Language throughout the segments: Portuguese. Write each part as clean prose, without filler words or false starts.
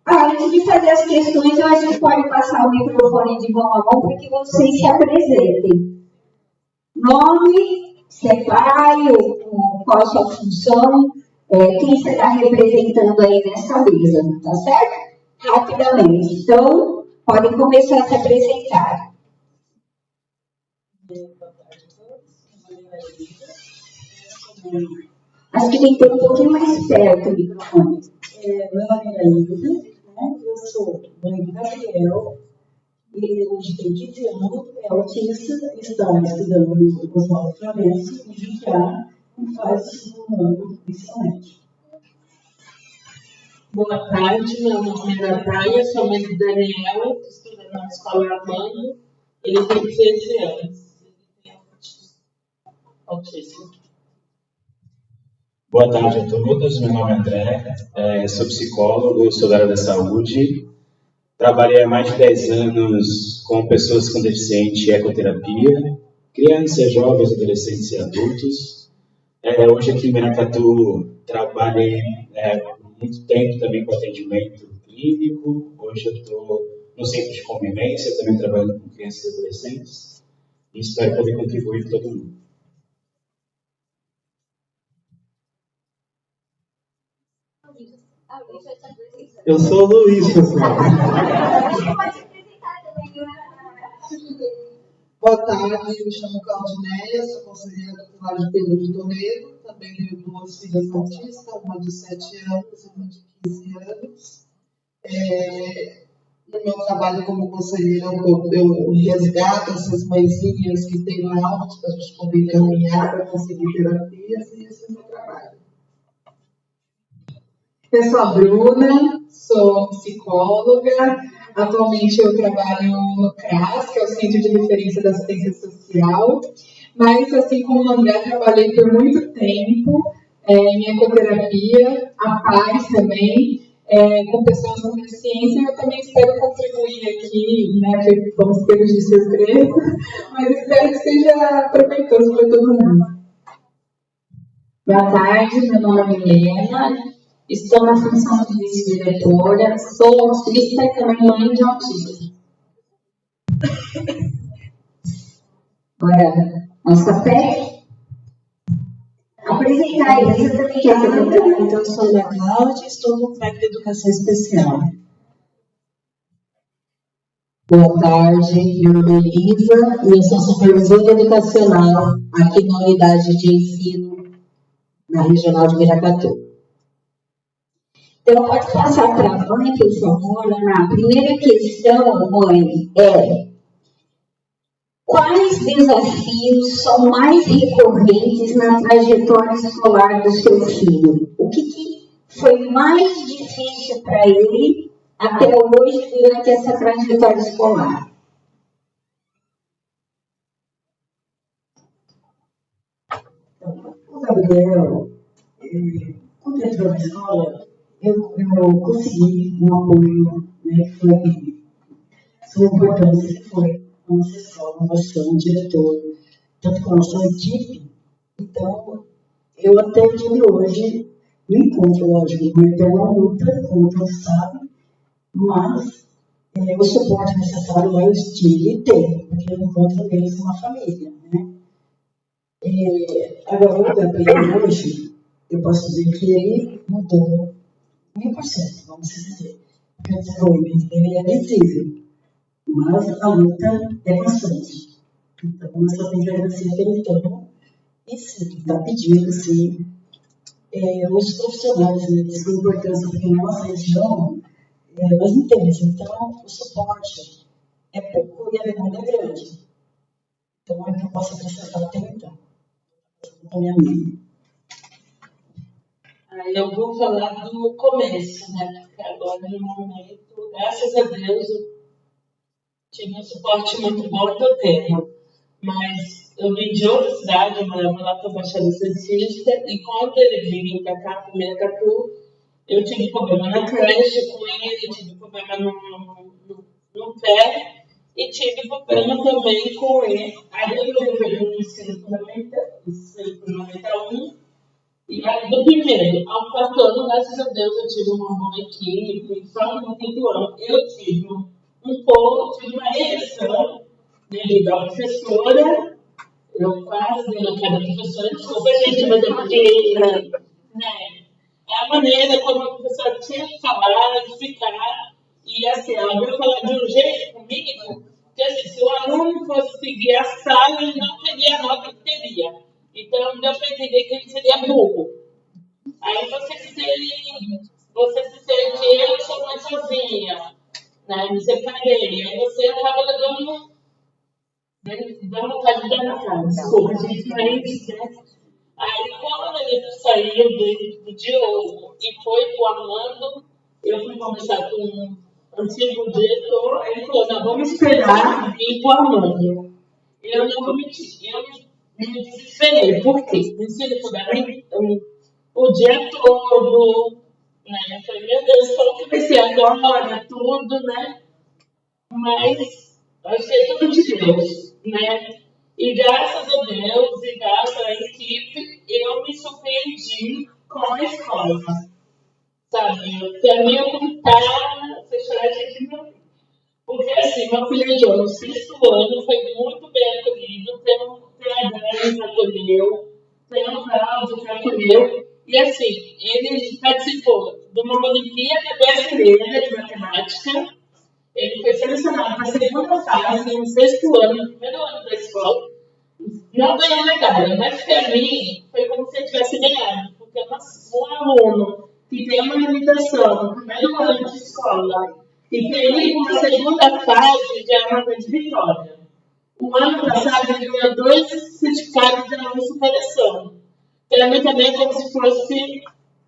Antes de fazer as questões, a gente pode passar o microfone de mão a mão para que vocês se apresentem. Nome, se é pai, qual a sua função, quem você está representando aí nessa mesa, tá certo? Rapidamente. Então, podem começar a se apresentar. Boa tarde a todos. Acho que tem que ter um pouquinho mais perto o microfone. Meu nome é Iraída, né? Eu sou mãe do Gabriel, ele hoje tem 15 anos, é autista, está estudando no Oswaldo Florencio, em Jundiá, e faz o segundo ano do ensino médio. Boa tarde, meu nome é Natália, sou mãe do Daniel, estuda na escola Armando, ele tem 13 anos, ele tem autismo. Boa tarde a todos, meu nome é André, sou psicólogo, sou da área da saúde, trabalhei há mais de 10 anos com pessoas com deficiência em ecoterapia, crianças, jovens, adolescentes e adultos. Hoje aqui em Maracatu trabalhei muito tempo também com atendimento clínico, hoje eu estou no centro de convivência, também trabalhando com crianças e adolescentes, e espero poder contribuir com todo mundo. Eu sou o Luiz, pessoal. Boa tarde, me chamo Claudineia, sou conselheira tutelar de Pedro de Toledo, também tenho 2 filhas autistas, uma de 7 anos e uma de 15 anos. No meu trabalho como conselheira, eu resgato essas mãezinhas que têm altos para a gente poder encaminhar para conseguir terapias, e esse é o meu trabalho. Eu sou a Bruna, sou psicóloga. Atualmente eu trabalho no CRAS, que é o Centro de Referência da Assistência Social. Mas, assim como o André, trabalhei por muito tempo em ecoterapia, a paz também, com pessoas com deficiência. Eu também espero contribuir aqui, né, que fomos pegos de surpresa, mas espero que seja proveitoso para todo mundo. Boa tarde, meu nome é Milena. Estou na função de vice-diretora, sou autista e também mãe de autista. Agora, nossa PEC. Apresentar aí, você também quer se apresentar? Então, eu sou a Ana Cláudia, estou no PEC de Educação Especial. Boa tarde, meu nome é Elisa e eu sou supervisora educacional aqui na unidade de ensino na Regional de Maracatu. Então, pode passar para a mãe, por favor, Ana. A primeira questão, mãe, é: quais desafios são mais recorrentes na trajetória escolar do seu filho? O que foi mais difícil para ele até hoje durante essa trajetória escolar? O Gabriel, quando entrou na escola, eu consegui um apoio, né, que foi sua importância, que foi a nossa escola, a nossa diretor, tanto com a nossa equipe. Então, eu até o dia de hoje me encontro, lógico, com uma luta, como todos sabem, mas o suporte necessário eu tive e tenho, porque eu encontro neles uma família, né? Agora, o Gabriel hoje, eu posso dizer que ele mudou 1000%, vamos dizer. Porque o desenvolvimento dele é visível, mas a luta é constante. Então, eu só tenho que agradecer pelo então, e sim, está pedindo, sim, os profissionais, né, de sua importância, porque na nossa região, nós não temos, então o suporte é pouco e a demanda é grande. Então, é que eu posso acrescentar até então. Com a minha amiga. Eu vou falar do começo, né? Porque agora, no momento, graças a Deus, eu tive um suporte muito bom que eu tenho. Mas eu vim de outra cidade, eu morava lá para a Baixada Santista, e quando ele vinha para cá, para Maracatu, eu tive problema na creche com ele, tive problema no pé, e tive problema também com ele. Aí eu levei no ensino fundamental 1, e E aí, do primeiro ao quarto ano, graças a Deus, eu tive uma boa equipe. Só que no quinto ano, eu tive uma regressão devido à professora. Eu quase dei na cara da professora, desculpa, gente, mas é porque é a maneira como a professora tinha que falar, explicar, e assim, ela veio falar de um jeito comigo, que assim, se o aluno fosse seguir a sala, ele não teria a nota que teria. Então, deu para entender que ele seria burro. Aí você se sente, eu sou mais sozinha, né? Me separei, aí você acaba levando vontade de dar na cara. Desculpa, gente, mas, né? Aí, quando ele saiu do Diogo e foi pro Armando, eu fui conversar com o antigo diretor, ele falou, não, vamos esperar ir pro Armando. Eu não vou mentir, eu me desesperei. Por quê? No ensino fundamental, o dia todo, né? Eu falei, meu Deus, como que vai ser agora, tudo, né? Mas achei tudo de Deus, né? E graças a Deus e graças à equipe, eu me surpreendi com a escola, sabe? Para mim, eu contar, fechar a gente não. Porque assim, meu filho entrou no sexto ano, foi muito bem acolhido, tem a Dani que acolheu, tem o Cláudio que acolheu, e assim, ele participou de uma Olimpíada Brasileira de Matemática. Ele foi selecionado para a segunda fase, no sexto ano, no primeiro ano da escola. Não ganhou medalha, mas para mim foi como se ele tivesse ganhado, porque um aluno que tem uma limitação no primeiro ano de escola e que ele com a segunda fase já é uma grande vitória. O ano passado ele ganhou 2 certificados de aluno superação. Para mim também é como se fosse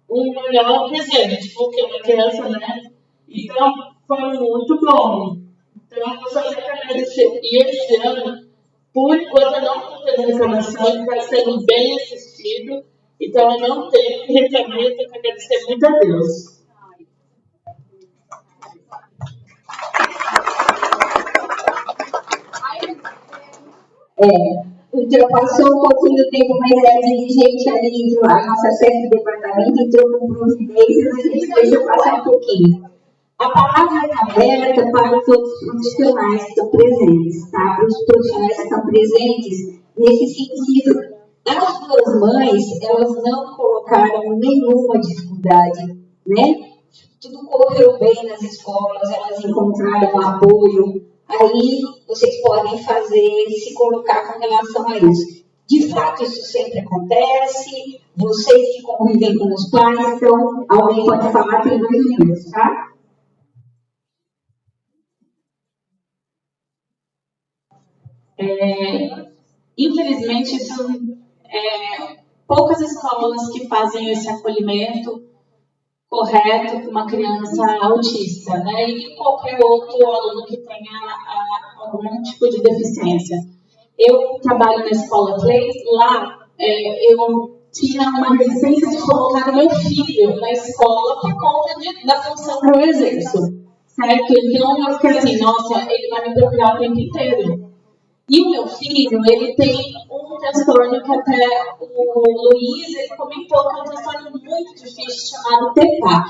um melhor presente, porque uma criança, né? Então, foi muito bom. Então, eu só quero agradecer. E esse ano, por enquanto, eu não estou tendo reclamação, ele está sendo bem assistido. Então, eu não tenho que reclamar, eu tenho que agradecer muito a Deus. Ultrapassou um pouquinho do tempo, mas é dirigente ali, a nossa chefe de departamento entrou com providências, a gente deixa passar um pouquinho. A palavra está aberta para todos os profissionais que estão presentes, tá? Para os profissionais que estão presentes, nesse sentido, as duas mães, elas não colocaram nenhuma dificuldade, né? Tudo correu bem nas escolas, elas encontraram apoio. Aí vocês podem se colocar com relação a isso. De fato, isso sempre acontece, vocês que convivem com os pais, então alguém pode falar, tem 2 minutos, tá? Infelizmente, são poucas escolas que fazem esse acolhimento correto com uma criança autista, né? E qualquer outro aluno que tenha algum tipo de deficiência. Eu trabalho na escola Play, lá eu tinha uma resistência de colocar o meu filho na escola por conta da função que eu exerço, certo? Então eu fiquei assim, nossa, ele vai me procurar o tempo inteiro. E o meu filho, ele tem um transtorno que até o Luiz, ele comentou que é um transtorno muito difícil, chamado TPAC,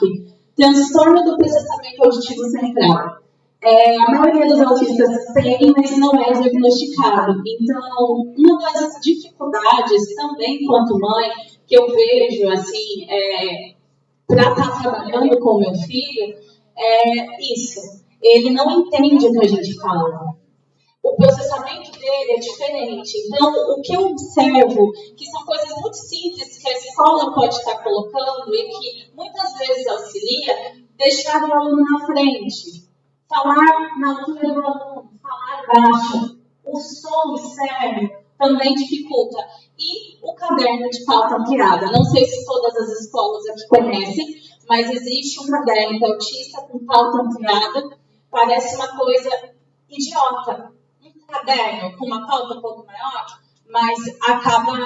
transtorno do processamento auditivo central. A maioria dos autistas tem, mas não é diagnosticado. Então, uma das dificuldades também, enquanto mãe, que eu vejo, assim, para estar trabalhando com o meu filho, é isso. Ele não entende o que a gente fala. O processamento dele é diferente. Então, o que eu observo, que são coisas muito simples que a escola pode estar colocando e que muitas vezes auxilia, deixar o aluno na frente, falar na altura do aluno, falar baixo. O som externo também dificulta. E o caderno de pauta ampliada. Não sei se todas as escolas aqui conhecem, mas existe um caderno de autista com pauta ampliada. Parece uma coisa idiota. Caderno com uma pauta um pouco maior, mas acaba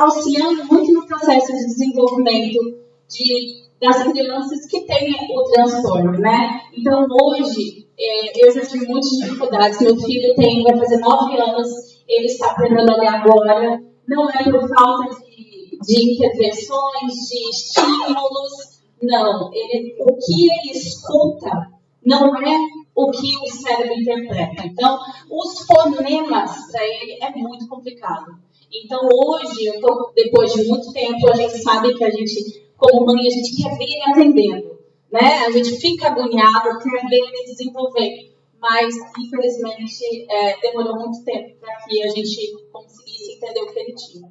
auxiliando muito no processo de desenvolvimento das crianças que têm o transtorno, né? Então, hoje, eu já tive muitas dificuldades. Meu filho vai fazer 9 anos, ele está aprendendo a ler agora. Não é por falta de intervenções, de estímulos. Não, o que ele escuta não é o que o cérebro interpreta. Então, os fonemas para ele é muito complicado. Então, hoje, depois de muito tempo, a gente sabe que a gente, como mãe, a gente quer ver ele aprendendo, né? A gente fica agoniado, quer ver ele desenvolver. Mas, infelizmente, demorou muito tempo para que a gente conseguisse entender o que ele tinha.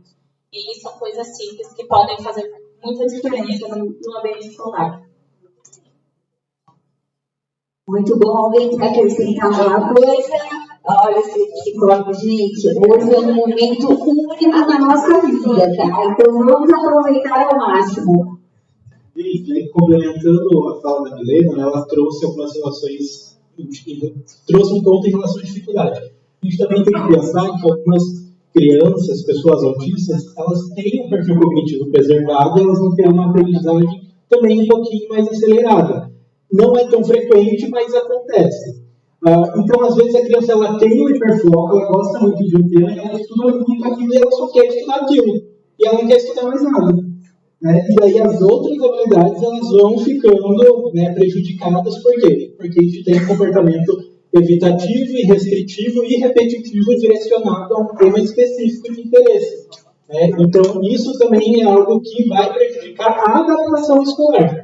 E são coisas simples que podem fazer muita diferença no ambiente escolar. Muito bom. Alguém quer acrescentar alguma coisa? Olha, esse psicólogo, gente, hoje é um momento único na nossa vida, tá? Então vamos aproveitar ao máximo. E complementando a fala da Milena, né, ela trouxe algumas relações, trouxe um ponto em relação à dificuldade. A gente também tem que pensar que algumas crianças, pessoas autistas, elas têm um perfil cognitivo preservado e elas vão ter uma aprendizagem também um pouquinho mais acelerada. Não é tão frequente, mas acontece. Então, às vezes, a criança ela tem um hiperfoco, ela gosta muito de um tema, ela estuda muito aquilo e ela só quer estudar aquilo. E ela não quer estudar mais nada. Né? E aí as outras habilidades elas vão ficando, né, prejudicadas. Por quê? Porque a gente tem um comportamento evitativo e restritivo e repetitivo direcionado a um tema específico de interesse. Né? Então, isso também é algo que vai prejudicar a adaptação escolar.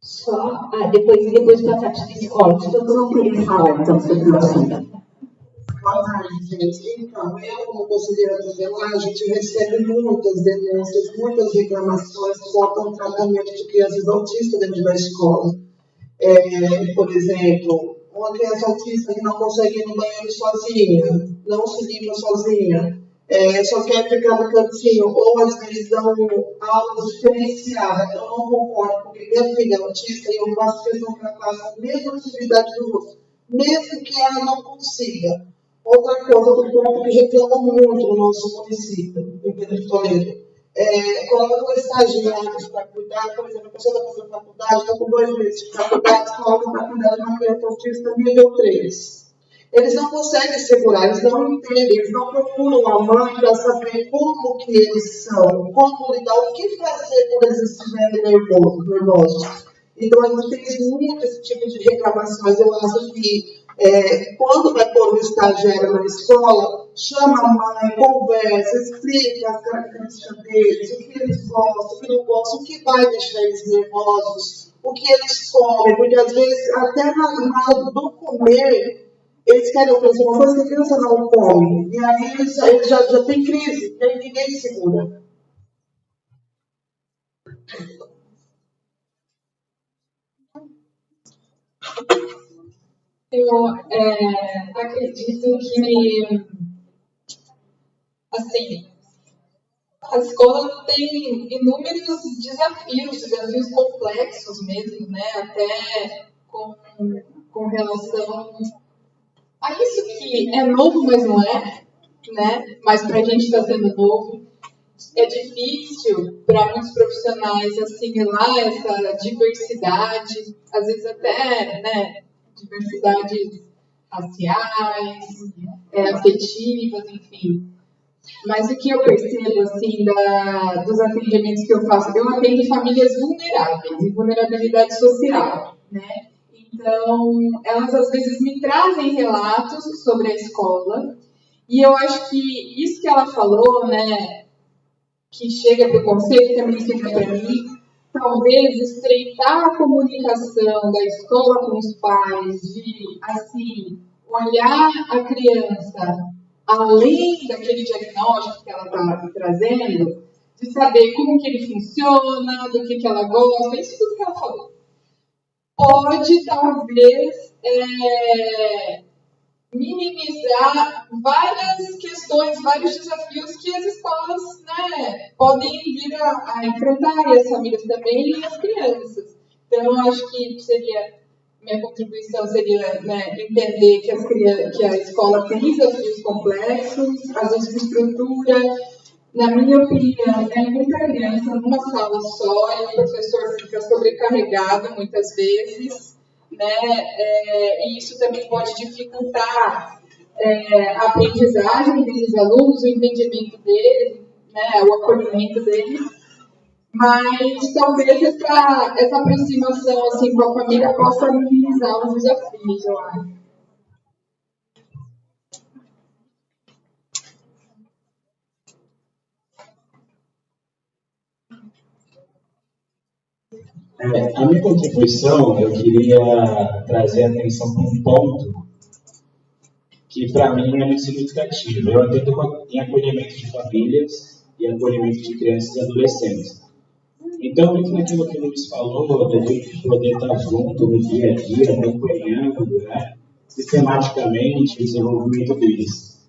Só, depois passar para os psicólogos, todo mundo queria falar então sobre o assunto. Boa tarde, gente. Então, eu, como conselheira tutelar, a gente recebe muitas denúncias, muitas reclamações quanto ao tratamento de crianças autistas dentro da escola. Por exemplo, uma criança autista que não consegue ir no banheiro sozinha, não se limpa sozinha, só quer ficar no cantinho, ou às vezes dão aulas diferenciadas. Eu não concordo, porque minha filha é autista e eu faço questão que ela faça a mesma atividade do outro, mesmo que ela não consiga. Outra coisa, outro ponto que reclamam muito no nosso município, em Pedro de Toledo, colocam estagiários para cuidar, por exemplo, a pessoa está fazendo faculdade, está com 2 meses de faculdade, coloca para cuidar de uma criança autista nível 3. Eles não conseguem segurar, eles não entendem, eles não procuram a mãe para saber como que eles são, como lidar, o que fazer quando eles estiverem nervosos. Então, a gente tem muito esse tipo de reclamações. Eu acho que quando vai pôr um estagiário na escola, chama a mãe, conversa, explica as características deles, o que eles gostam, o que não gostam, o que vai deixar eles nervosos, o que eles comem, porque às vezes até na hora do comer, eles querem oferecer uma coisa que a criança não come, e aí eles já tem crise, e aí ninguém segura. Eu acredito que, assim, a escola tem inúmeros desafios complexos mesmo, né? Até com relação a isso que é novo, mas não é, né? Mas para a gente está sendo novo. É difícil para muitos profissionais assimilar essa diversidade, às vezes até, né, diversidades raciais, afetivas, enfim. Mas o que eu percebo, assim, dos atendimentos que eu faço, eu atendo famílias vulneráveis, em vulnerabilidade social, né? Então, elas às vezes me trazem relatos sobre a escola, e eu acho que isso que ela falou, né, que chega para o conselho, também chega para mim, talvez estreitar a comunicação da escola com os pais, de, assim, olhar a criança além daquele diagnóstico que ela está trazendo, de saber como que ele funciona, do que ela gosta, isso tudo que ela falou. Pode, talvez, minimizar várias questões, vários desafios que as escolas, né, podem vir a enfrentar, e as famílias também, e as crianças. Então, eu acho que minha contribuição seria, né, entender que a escola tem desafios complexos, às vezes de estrutura. Na minha opinião, é muita criança numa sala só, e o professor fica sobrecarregado muitas vezes, né? E isso também pode dificultar a aprendizagem desses alunos, o entendimento deles, né, o acolhimento deles, mas talvez essa aproximação assim, com a família possa minimizar os desafios, eu acho. A minha contribuição, eu queria trazer atenção para um ponto que, para mim, é muito significativo. Eu atendo em acolhimento de famílias e acolhimento de crianças e adolescentes. Então, muito naquilo que o Luiz falou, da gente poder estar junto no dia a dia, acompanhando, né, sistematicamente o desenvolvimento deles.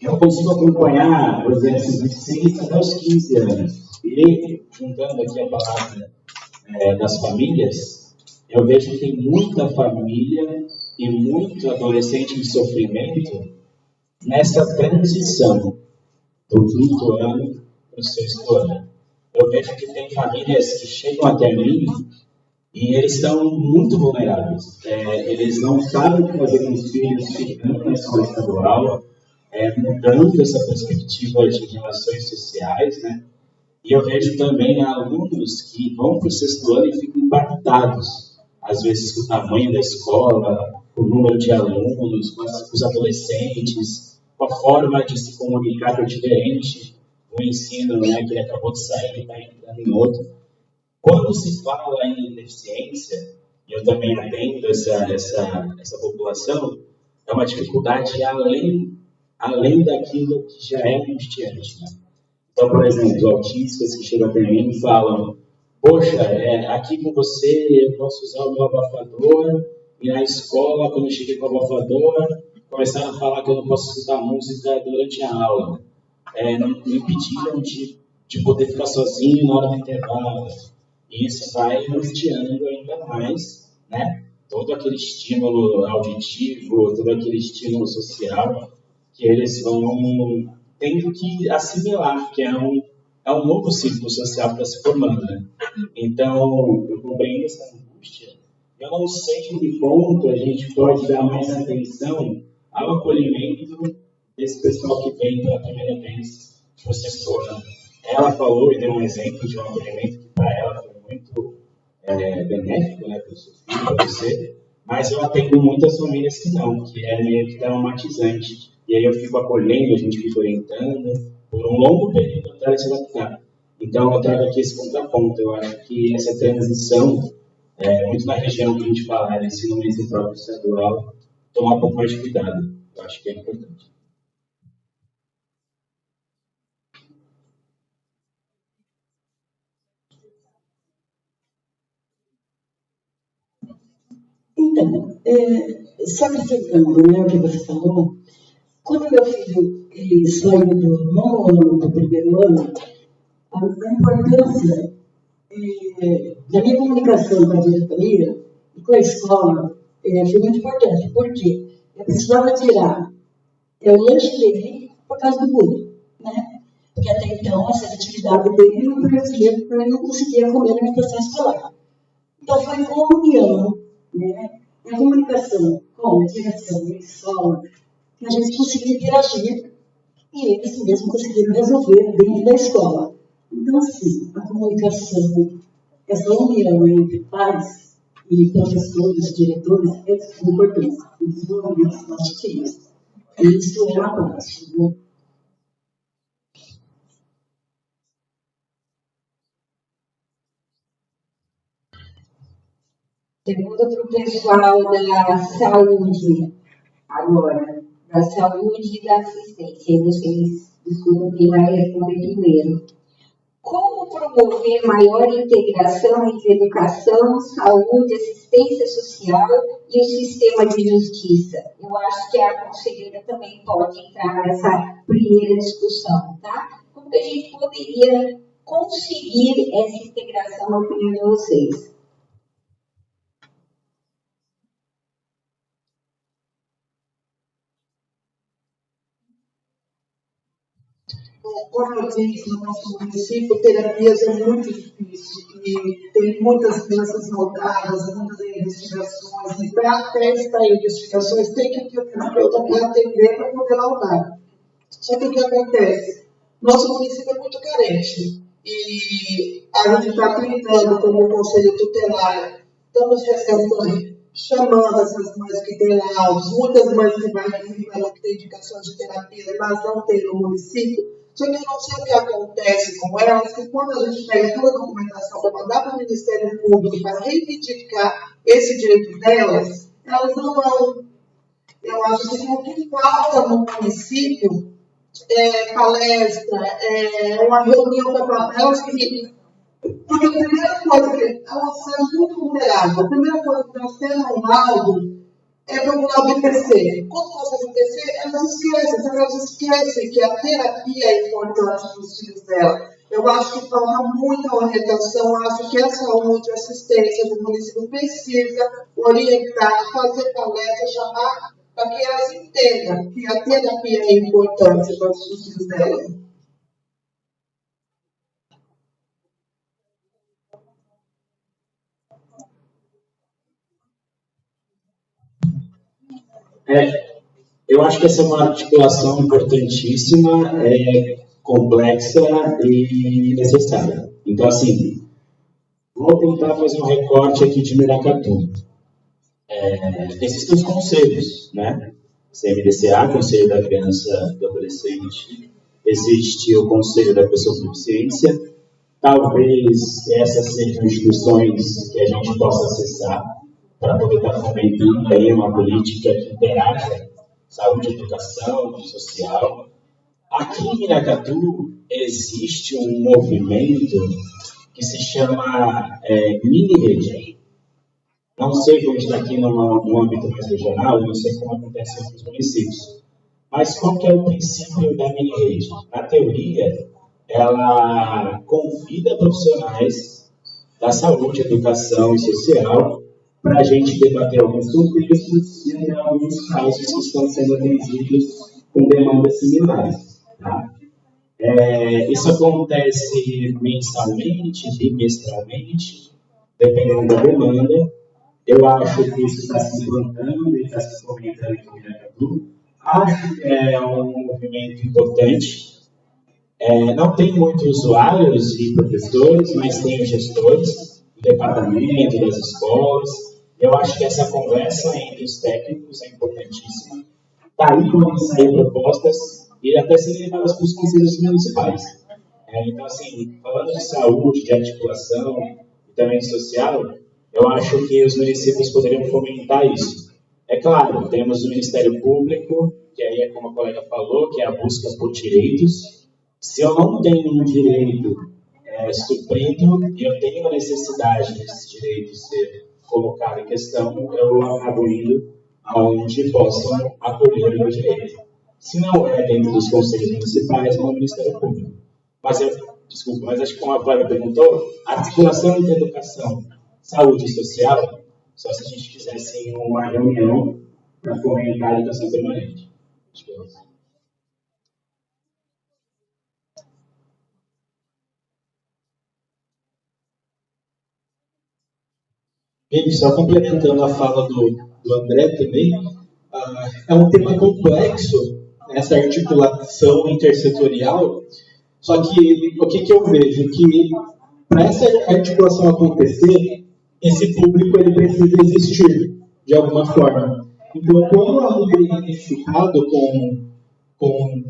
Eu consigo acompanhar, por exemplo, de 6 até os 15 anos. E, juntando aqui a palavra das famílias, eu vejo que tem muita família e muito adolescente em sofrimento nessa transição do 5º ano para o 6º ano. Eu vejo que tem famílias que chegam até mim e eles estão muito vulneráveis. Eles não sabem o que fazer com os filhos ficando na escola estadual, mudando essa perspectiva de relações sociais, né? E eu vejo também alunos que vão para o 6º ano e ficam impactados, às vezes com o tamanho da escola, com o número de alunos, com os adolescentes, com a forma de se comunicar que é diferente, o ensino, né, que ele acabou de sair e está entrando em outro. Quando se fala em deficiência, e eu também atendo essa população, é uma dificuldade além daquilo que já é angustiante, né? Então, por exemplo, autistas que chegam até mim e falam: poxa, aqui com você eu posso usar o meu abafador, e na escola, quando eu cheguei com o abafador, começaram a falar que eu não posso escutar música durante a aula. Não me impediram de poder ficar sozinho na hora do intervalo. E isso vai angustiando ainda mais, né? Todo aquele estímulo auditivo, todo aquele estímulo social que eles vão tendo que assimilar, que é um novo ciclo social que está se formando, né? Então, eu compreendo essa angústia. Eu não sei em que ponto a gente pode dar mais atenção ao acolhimento desse pessoal que vem pela primeira vez para o 6º ano. Ela falou e deu um exemplo de um acolhimento que para ela foi muito benéfico, né, para o seu filho, para você, mas eu atendo muitas famílias que não, que é meio que traumatizante. E aí eu fico acolhendo, a gente fica orientando por um longo período até ela se adaptar. Então eu trago aqui esse contraponto. Eu acho que essa transição, muito na região que a gente fala, ensino médio próprio estadual, tomar um pouco mais de cuidado. Eu acho que é importante. Então, só acrescentando, né, o que você falou, quando meu filho ele saiu do 9º ano para o 1º ano, a importância da minha comunicação com a diretoria e com a escola foi muito importante. Por quê? Eu precisava tirar o lanche dele por causa do bullying, né? Porque até então a seletividade dele não permitia, ele não conseguia comer na alimentação escolar. Então foi uma união, né? A comunicação com a direção e a escola, que a gente conseguia interagir e eles mesmos conseguiram resolver dentro da escola. Então, assim, a comunicação, essa união entre pais e professores, diretores, é de suma importância. O desenvolvimento dos nossos filhos. Isso é uma parte, né? Pergunta para o pessoal da saúde, agora, da saúde e da assistência. E vocês, desculpa, quem vai responder primeiro. Como promover maior integração entre educação, saúde, assistência social e o sistema de justiça? Eu acho que a conselheira também pode entrar nessa primeira discussão, tá? Como que a gente poderia conseguir essa integração na opinião de vocês? Como eu disse, no nosso município, terapias é muito difícil. e tem muitas crianças saudáveis, muitas investigações, e para até estar em investigações tem que ter o terapeuta para atender para poder laudar. Só que o que acontece? Nosso município é muito carente e a gente está tentando, como conselho tutelar, estamos resgatando, chamando essas mães que têm laudos, muitas mães que vão que têm indicações de terapia, mas não tem no município. Só que eu não sei o que acontece com elas, que quando a gente pega toda a documentação para mandar para o Ministério Público para reivindicar esse direito delas, elas não vão. Eu acho que o que falta no município é palestra, uma reunião para elas que. Porque a primeira coisa que elas são muito vulneráveis, a primeira coisa que nós temos um laudo é procurar o BPC. Quando nós fazemos o BPC, elas esquecem que a terapia é importante para os filhos dela. Eu acho que falta muita orientação, eu acho que a saúde, a assistência do município precisa orientar, fazer palestra, chamar para que elas entendam que a terapia é importante para os filhos dela. Eu acho que essa é uma articulação importantíssima, complexa e necessária. Então, assim, vou tentar fazer um recorte aqui de Miracatu. Existem os conselhos, né? CMDCA, Conselho da Criança e do Adolescente, existe o Conselho da Pessoa com Deficiência. Talvez essas sejam instituições que a gente possa acessar para poder estar fomentando aí uma política que interaja saúde, educação, social. Aqui em Miracatu existe um movimento que se chama mini-rede. Não sei como está aqui no âmbito mais regional, não sei como acontece em outros municípios. Mas qual que é o princípio da mini-rede? Na teoria, ela convida profissionais da saúde, educação e social para a gente debater alguns contextos e até alguns casos que estão sendo atendidos com demandas similares. Tá? Isso acontece mensalmente, bimestralmente, dependendo da demanda. Eu acho que isso está se implantando e está se fomentando aqui em Miracatu. Acho que é um movimento importante. Não tem muitos usuários e professores, mas tem os gestores do departamento, das escolas. Eu acho que essa conversa entre os técnicos é importantíssima. Daí podem sair propostas e até serem levadas para os conselhos municipais. Então, assim, falando de saúde, de articulação e também de social, eu acho que os municípios poderiam fomentar isso. É claro, temos o Ministério Público, que aí é como a colega falou, que é a busca por direitos. Se eu não tenho um direito suprido e eu tenho a necessidade desse direito ser colocado em questão, eu acabo indo aonde possam acolher o meu direito. Se não é dentro dos conselhos municipais, não é o Ministério Público. Mas acho que como a Flávia perguntou, a articulação entre educação, saúde e social, só se a gente fizesse uma reunião para fomentar a educação permanente. Acho que é isso. E só complementando a fala do André também, é um tema complexo, essa articulação intersetorial, só que o que eu vejo? Que para essa articulação acontecer, esse público ele precisa existir, de alguma forma. Então, quando o aluno é identificado com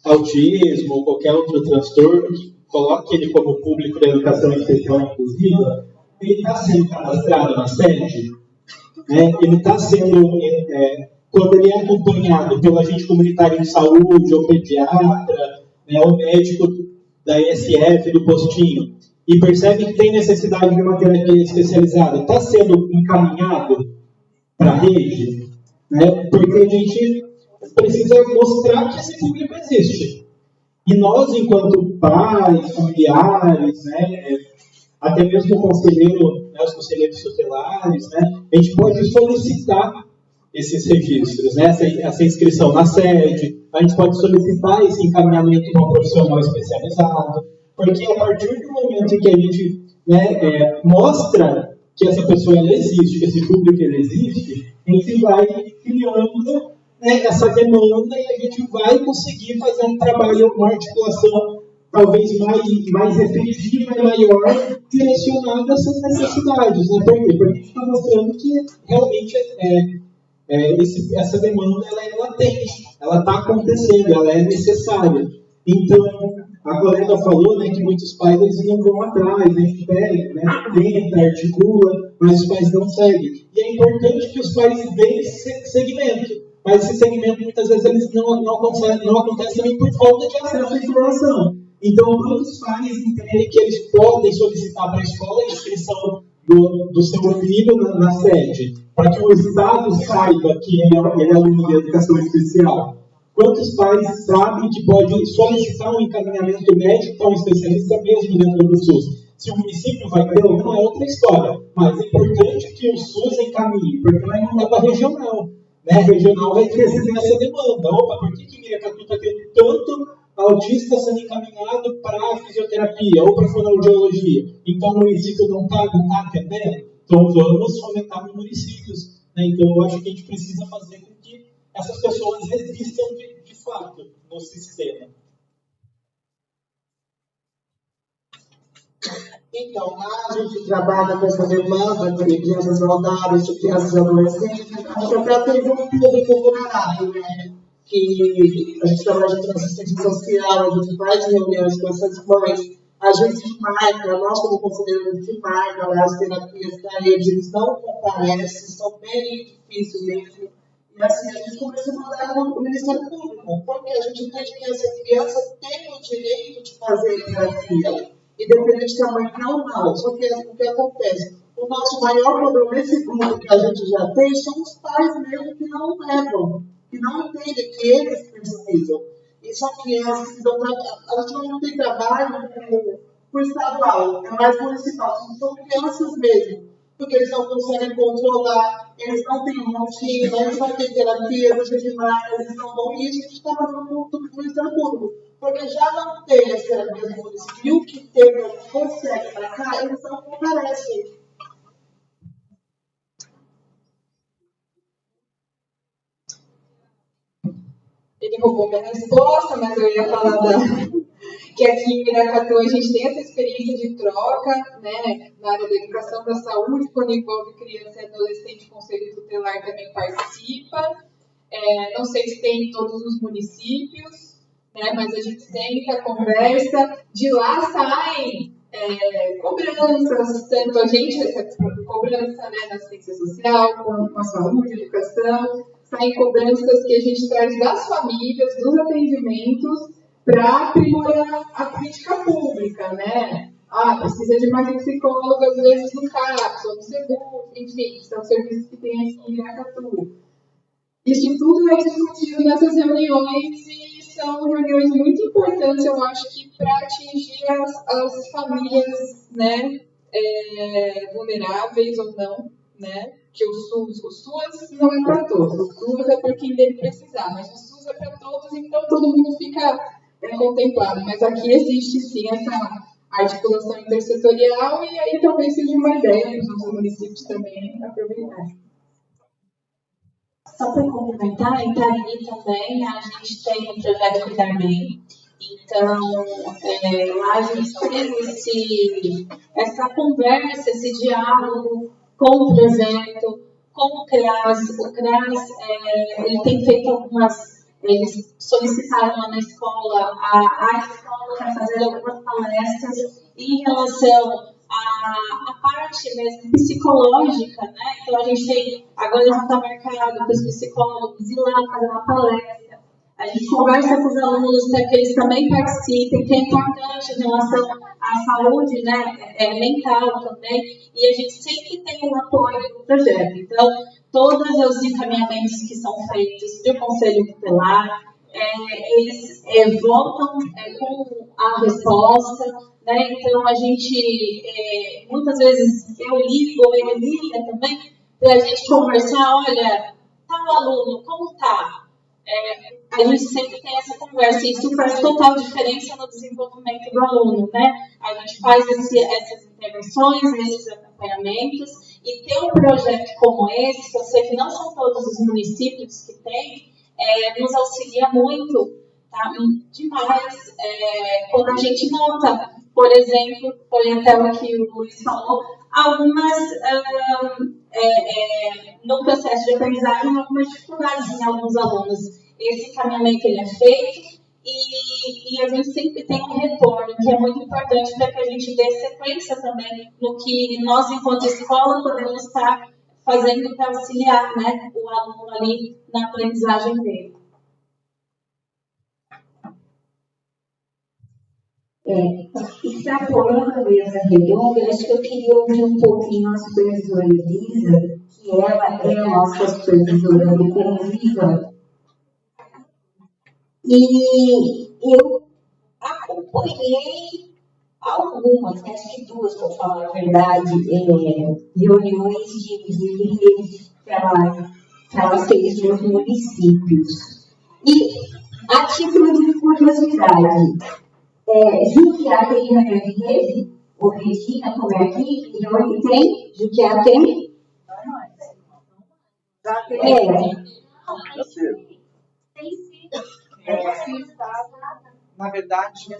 autismo ou qualquer outro transtorno, que coloque ele como público da educação especial inclusiva, ele está sendo cadastrado na sede, né? Ele está sendo, quando ele é acompanhado pelo agente comunitário de saúde, ou pediatra, né, ou médico da ESF, do postinho, e percebe que tem necessidade de uma terapia especializada, está sendo encaminhado para a rede, né? Porque a gente precisa mostrar que esse público existe. E nós, enquanto pais, familiares, né, até mesmo o conselheiro, né, os conselheiros tutelares, né, a gente pode solicitar esses registros, né, essa inscrição na sede, a gente pode solicitar esse encaminhamento para um profissional especializado, porque a partir do momento em que a gente né, mostra que essa pessoa ela existe, que esse público ele existe, a gente vai criando, né, essa demanda e a gente vai conseguir fazer um trabalho, uma articulação talvez mais efetiva e maior, direcionada a essas necessidades. Né? Por quê? Porque a gente está mostrando que realmente essa demanda ela é latente, ela está acontecendo, ela é necessária. Então, a colega falou, né, que muitos pais eles não vão atrás, a gente pega, né, tenta, articula, mas os pais não seguem. E é importante que os pais deem esse segmento, mas esse segmento muitas vezes eles não acontece também por falta de acesso à informação. Então, quando os pais entendem que eles podem solicitar para a escola a inscrição do seu filho na sede, para que o Estado saiba que ele é aluno de educação especial. Quantos pais sabem que pode solicitar um encaminhamento médico para um especialista mesmo dentro do SUS? Se o município vai ter ou não é outra história, mas é importante que o SUS encaminhe, porque vai mandar para a regional. Né? A regional vai receber essa demanda. Opa, por que Miracatu está tendo tanto autista sendo encaminhado para fisioterapia ou para fonoaudiologia? Então o município não está atendendo? Então vamos fomentar nos municípios. Né? Então eu acho que a gente precisa fazer com que essas pessoas existam de fato no sistema. Então, lá a gente trabalha com essa demanda de crianças saudáveis, de crianças adolescentes, para ter um público vulnerável, né? Que a gente trabalha com assistência social, a gente faz reuniões com essas mães, a gente marca, nós como conselheiros, a gente marca lá as terapias para eles não comparecem, são bem difíceis mesmo. E assim, a gente começa a mandar no Ministério Público, porque a gente entende que essa criança tem o direito de fazer terapia, independente se a mãe quer ou não. Só que o que acontece? O nosso maior problema nesse grupo que a gente já tem são os pais mesmo que não levam, que não entendem que eles precisam. E são crianças que dão trabalho. A gente não tem trabalho por estadual, é mais municipal. São crianças mesmo, porque eles não conseguem controlar, eles não têm rotina, eles não têm terapia, eles não vão. E isso a gente está fazendo no Ministério Público. Porque já não tem as terapias no município, e o que tem, consegue para cá, eles não comparecem. Ele roubou minha resposta, mas eu ia falar que aqui em Miracatu a gente tem essa experiência de troca, né, na área da educação, da saúde, quando envolve criança e adolescente, o Conselho Tutelar também participa. Não sei se tem em todos os municípios, né, mas a gente senta, conversa, de lá saem cobranças, tanto a gente recebe cobrança, né, na assistência social, quanto com a saúde, educação, saem cobranças que a gente traz das famílias, dos atendimentos, para aprimorar a política pública, né? Precisa de mais um psicólogo, às vezes no CAPS, ou no SEBUR, enfim, são serviços que tem aqui em Miracatu. Isso tudo é discutido nessas reuniões e são reuniões muito importantes, eu acho que para atingir as famílias, né, vulneráveis ou não, né, que o SUS não é para todos, o SUS é para quem deve precisar, mas o SUS é para todos, então todo mundo fica contemplado, mas aqui existe sim essa articulação intersetorial e aí talvez seja uma ideia para os outros municípios também aproveitarem. Só para complementar, em Tariri também a gente tem o projeto Cuidar Bem. Então, lá a gente tem essa conversa, esse diálogo com o projeto, com o CRAS. O CRAS ele tem feito eles solicitaram lá na escola, a escola para fazer algumas palestras em relação à parte mesmo psicológica, né? Então a gente tem, agora já está marcado para os psicólogos ir lá fazer uma palestra. A gente conversa com os alunos para que eles também participem, que é importante em relação à saúde, né, mental também, e a gente sempre tem um apoio do projeto. Então, todos os encaminhamentos que são feitos do Conselho Tutelar, eles voltam com a resposta, né? Então, a gente, muitas vezes, eu ligo ou ele liga também, para a gente conversar, olha, tal aluno, como está? a gente sempre tem essa conversa e isso faz total diferença no desenvolvimento do aluno, né? A gente faz essas intervenções, esses acompanhamentos e ter um projeto como esse, que eu sei que não são todos os municípios que têm, nos auxilia muito, tá? Demais, quando a gente nota, por exemplo, foi até o que o Luiz falou, algumas, no processo de aprendizagem, algumas dificuldades em alguns alunos. Esse encaminhamento ele é feito e a gente sempre tem um retorno, que é muito importante para que a gente dê sequência também no que nós, enquanto escola, podemos estar fazendo para auxiliar, né, o aluno ali na aprendizagem dele. Extrapolando a mesa redonda, acho que eu queria ouvir um pouquinho a supervisora Elisa, que ela é a nossa supervisora do Conviva. E eu acompanhei algumas, acho que duas, para falar a verdade, reuniões de rede que ela fez nos municípios. E, a título de curiosidade, Juquiá tem reunião de rede? Ou Regina, como é aqui? E onde tem? Juquiá tem? Na verdade,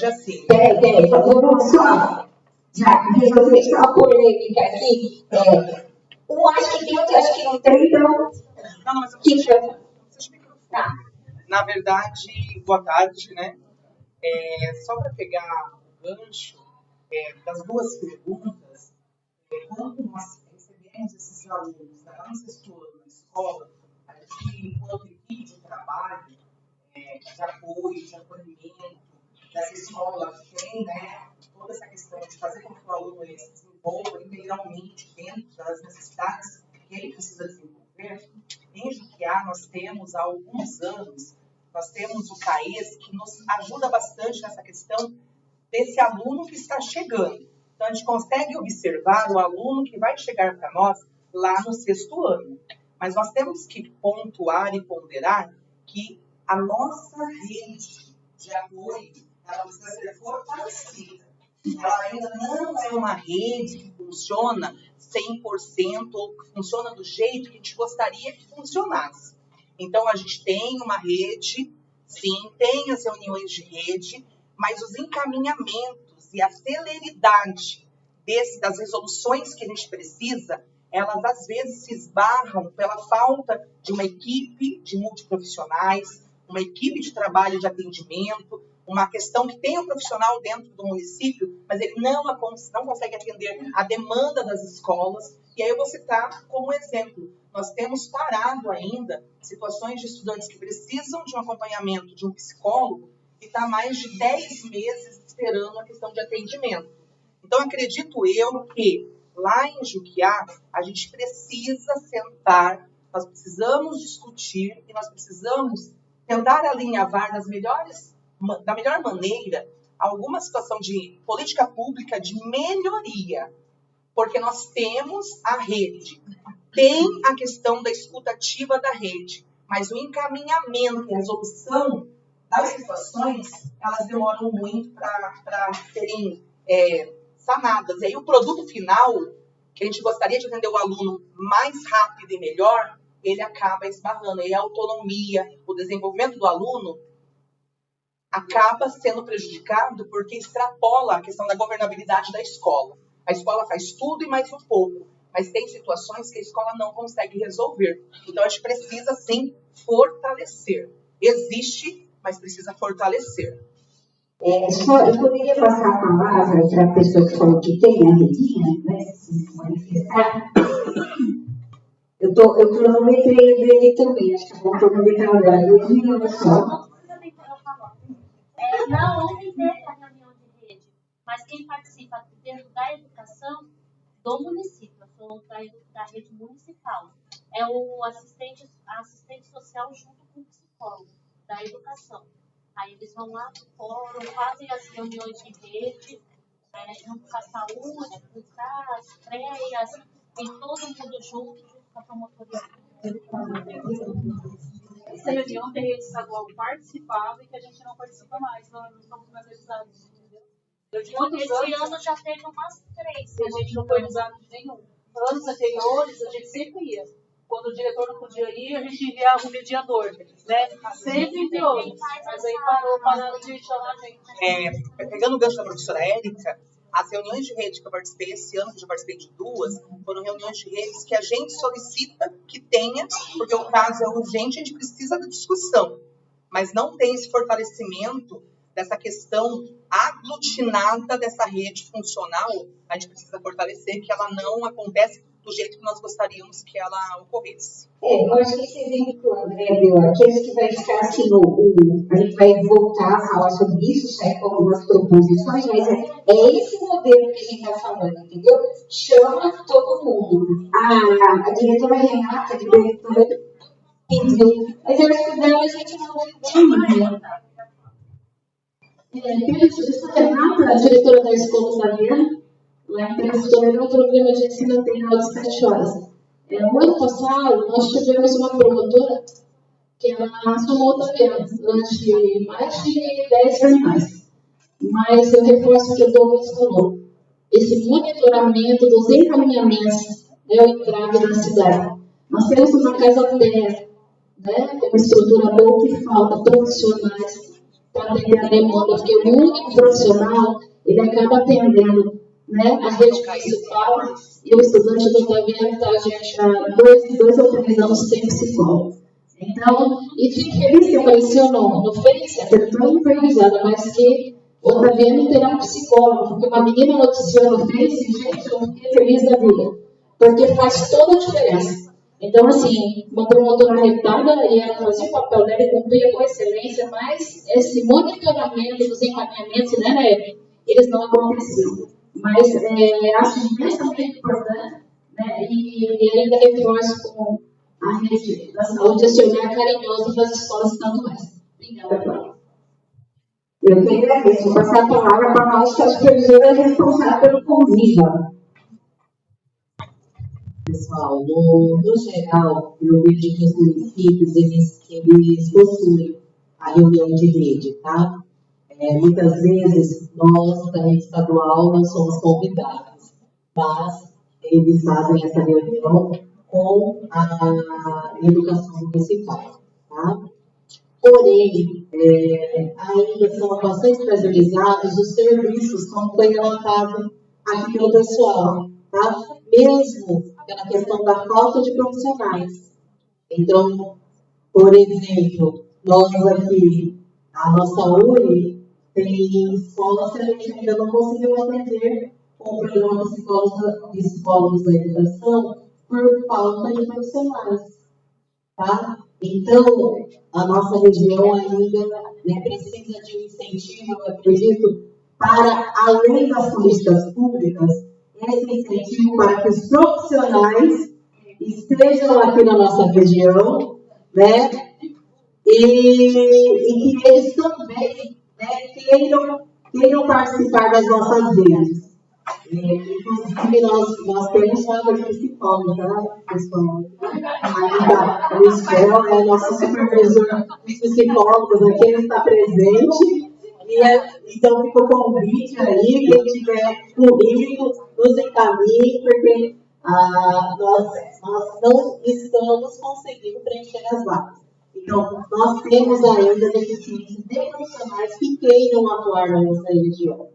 assim. Peraí, vamos só. Já resolver só a polêmica aqui. Um acha que tem, outro acha que não tem, então. Não, mas eu que tá. Na verdade, boa tarde, né? Só para pegar o gancho das duas perguntas, quando nós recebemos esses alunos da nossa escola, na escola, a gente, enquanto equipe de trabalho, de apoio, de acolhimento, dessa escola que tem, né, toda essa questão de fazer com que o aluno ele se desenvolva integralmente dentro das necessidades que ele precisa desenvolver. Em Juquiá, nós temos há alguns anos, nós temos o CAES, que nos ajuda bastante nessa questão desse aluno que está chegando. Então, a gente consegue observar o aluno que vai chegar para nós lá no 6º ano. Mas nós temos que pontuar e ponderar que a nossa rede de apoio, ela precisa ser fortalecida. Ela ainda não é uma rede que funciona 100% ou que funciona do jeito que a gente gostaria que funcionasse. Então, a gente tem uma rede, sim, tem as reuniões de rede, mas os encaminhamentos e a celeridade das resoluções que a gente precisa, elas às vezes se esbarram pela falta de uma equipe de multiprofissionais, uma equipe de trabalho de atendimento, uma questão que tem um profissional dentro do município, mas ele não consegue atender a demanda das escolas. E aí eu vou citar como exemplo, nós temos parado ainda situações de estudantes que precisam de um acompanhamento de um psicólogo e está há mais de 10 meses esperando a questão de atendimento. Então, acredito eu que lá em Juquiá, a gente precisa sentar, nós precisamos discutir e nós precisamos tentar alinhavar da melhor maneira alguma situação de política pública de melhoria, porque nós temos a rede, tem a questão da escutativa da rede, mas o encaminhamento e a resolução das situações, elas demoram muito para serem sanadas. E aí o produto final, que a gente gostaria de atender o aluno mais rápido e melhor, ele acaba esbarrando. E a autonomia, o desenvolvimento do aluno acaba sendo prejudicado porque extrapola a questão da governabilidade da escola. A escola faz tudo e mais um pouco, mas tem situações que a escola não consegue resolver. Então, a gente precisa, sim, fortalecer. Existe, mas precisa fortalecer. Eu poderia passar a palavra para a pessoa que falou que tem a redinha, né, se manifestar. Eu cronometrei ele também, acho que vou cronometrar agora. 2 minutos só. Não, ontem teve a reunião de rede, mas quem participa dentro da educação do município, eu sou da rede municipal, é o assistente social junto com o psicólogo da educação. Aí eles vão lá para o fórum, fazem as reuniões de rede, junto com a saúde, com as CREAS, e todo mundo junto com a promotoria Essa reunião que a rede estadual participava e que a gente não participa mais, não estamos mais realizados, entendeu? Esse ano já teve umas 3. E a gente não foi realizado de nenhum. Anos anteriores, a gente sempre ia. Quando o diretor não podia ir, a gente enviava um mediador, né? Sempre enviou. Mas aí pararam de chamar a gente. Pegando o gancho da professora Érica, as reuniões de rede que eu participei esse ano, que eu já participei de 2, foram reuniões de redes que a gente solicita que tenha, porque o caso é urgente, a gente precisa da discussão. Mas não tem esse fortalecimento dessa questão aglutinada dessa rede funcional, a gente precisa fortalecer que ela não acontece do jeito que nós gostaríamos que ela ocorresse. Eu acho que esse exemplo que o André deu aqui, a gente vai ficar assim, a gente vai voltar a falar sobre isso, sair com algumas proposições, mas é esse modelo que a gente está falando, entendeu? Chama todo mundo. A diretora Renata, a diretora pediu, mas eu acho que dela a gente não tem, né? A diretora da escola Sabiana, lá em Presidente, o programa de ensino integral de 7 horas. No ano passado, nós tivemos uma promotora que ela somou também durante mais de 10 reuniões. Mas eu reforço o que o Douglas falou. Esse monitoramento dos encaminhamentos é o entrave da cidade. Nós temos uma casa aberta, né, com uma estrutura boa que falta profissionais para atender a demanda, porque o único profissional, ele acaba atendendo, né, a rede municipal e o estudante do Otaviano está, a gente, há 2 ou 3 anos sem psicólogo. Então, e fique feliz que apareceu no Face, a pessoa não foi avisada, mas que o Otaviano terá um psicólogo, porque uma menina noticiou no Face, gente, eu fiquei feliz da vida, porque faz toda a diferença. Então, assim, uma promotora retada e ela fazia o papel dela e cumpria com excelência, mas esse monitoramento dos encaminhamentos, né, eles não aconteciam. Mas acho imensamente importante, né, e ainda reforço com a rede da saúde esse olhar carinhoso das escolas estaduais. Obrigada, Cláudia. Eu que agradeço. Vou passar a palavra para a nossa supervisora responsável pelo Conviva. Pessoal, no geral, eu vejo que os municípios, eles possuem a reunião de rede, tá? Muitas vezes, nós, da rede estadual, não somos convidados, mas eles fazem essa reunião com a educação municipal, tá? Porém, ainda são bastante fragilizados os serviços, como foi relatado aqui pelo pessoal, tá? Mesmo pela questão da falta de profissionais. Então, por exemplo, nós aqui, a nossa URI, tem escolas que a gente ainda não conseguiu atender com o programa Psicólogos da Educação por falta de profissionais, tá? Então, a nossa região ainda, né, precisa de um incentivo, eu acredito, para, além das políticas públicas, esse incentivo para que os profissionais estejam aqui na nossa região, né, e que eles também, né, queiram participar das nossas redes. Inclusive, nós temos vaga de psicólogo, tá, pessoal? O Isabel é nosso supervisor dos psicólogos aqui, ele está presente. Então, fica o convite aí, quem tiver currículo, nos encaminhe, porque nós não estamos conseguindo preencher as vagas. Então, nós temos ainda deficiência de profissionais que queiram atuar na nossa região.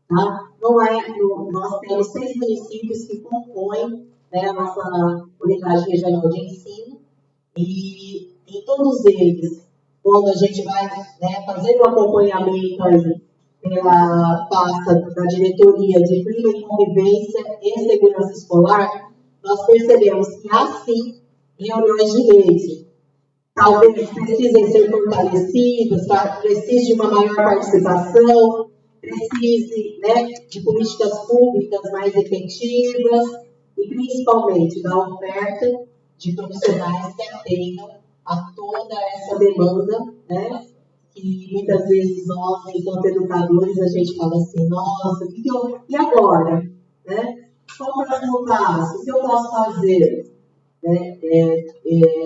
Tá? Nós temos 6 municípios que compõem, né, a nossa unidade regional de ensino, e em todos eles, quando a gente vai, né, fazer o acompanhamento aí pela pasta da diretoria de clima e convivência e segurança escolar, nós percebemos que há sim reuniões de rede. Talvez precisem ser fortalecidas, precise de uma maior participação, precise, né, de políticas públicas mais efetivas e principalmente da oferta de profissionais que atendam a toda essa demanda, né, que muitas vezes nós, enquanto educadores, a gente fala assim, nossa, e agora? Né? Qual o próximo passo? O que eu posso fazer? né?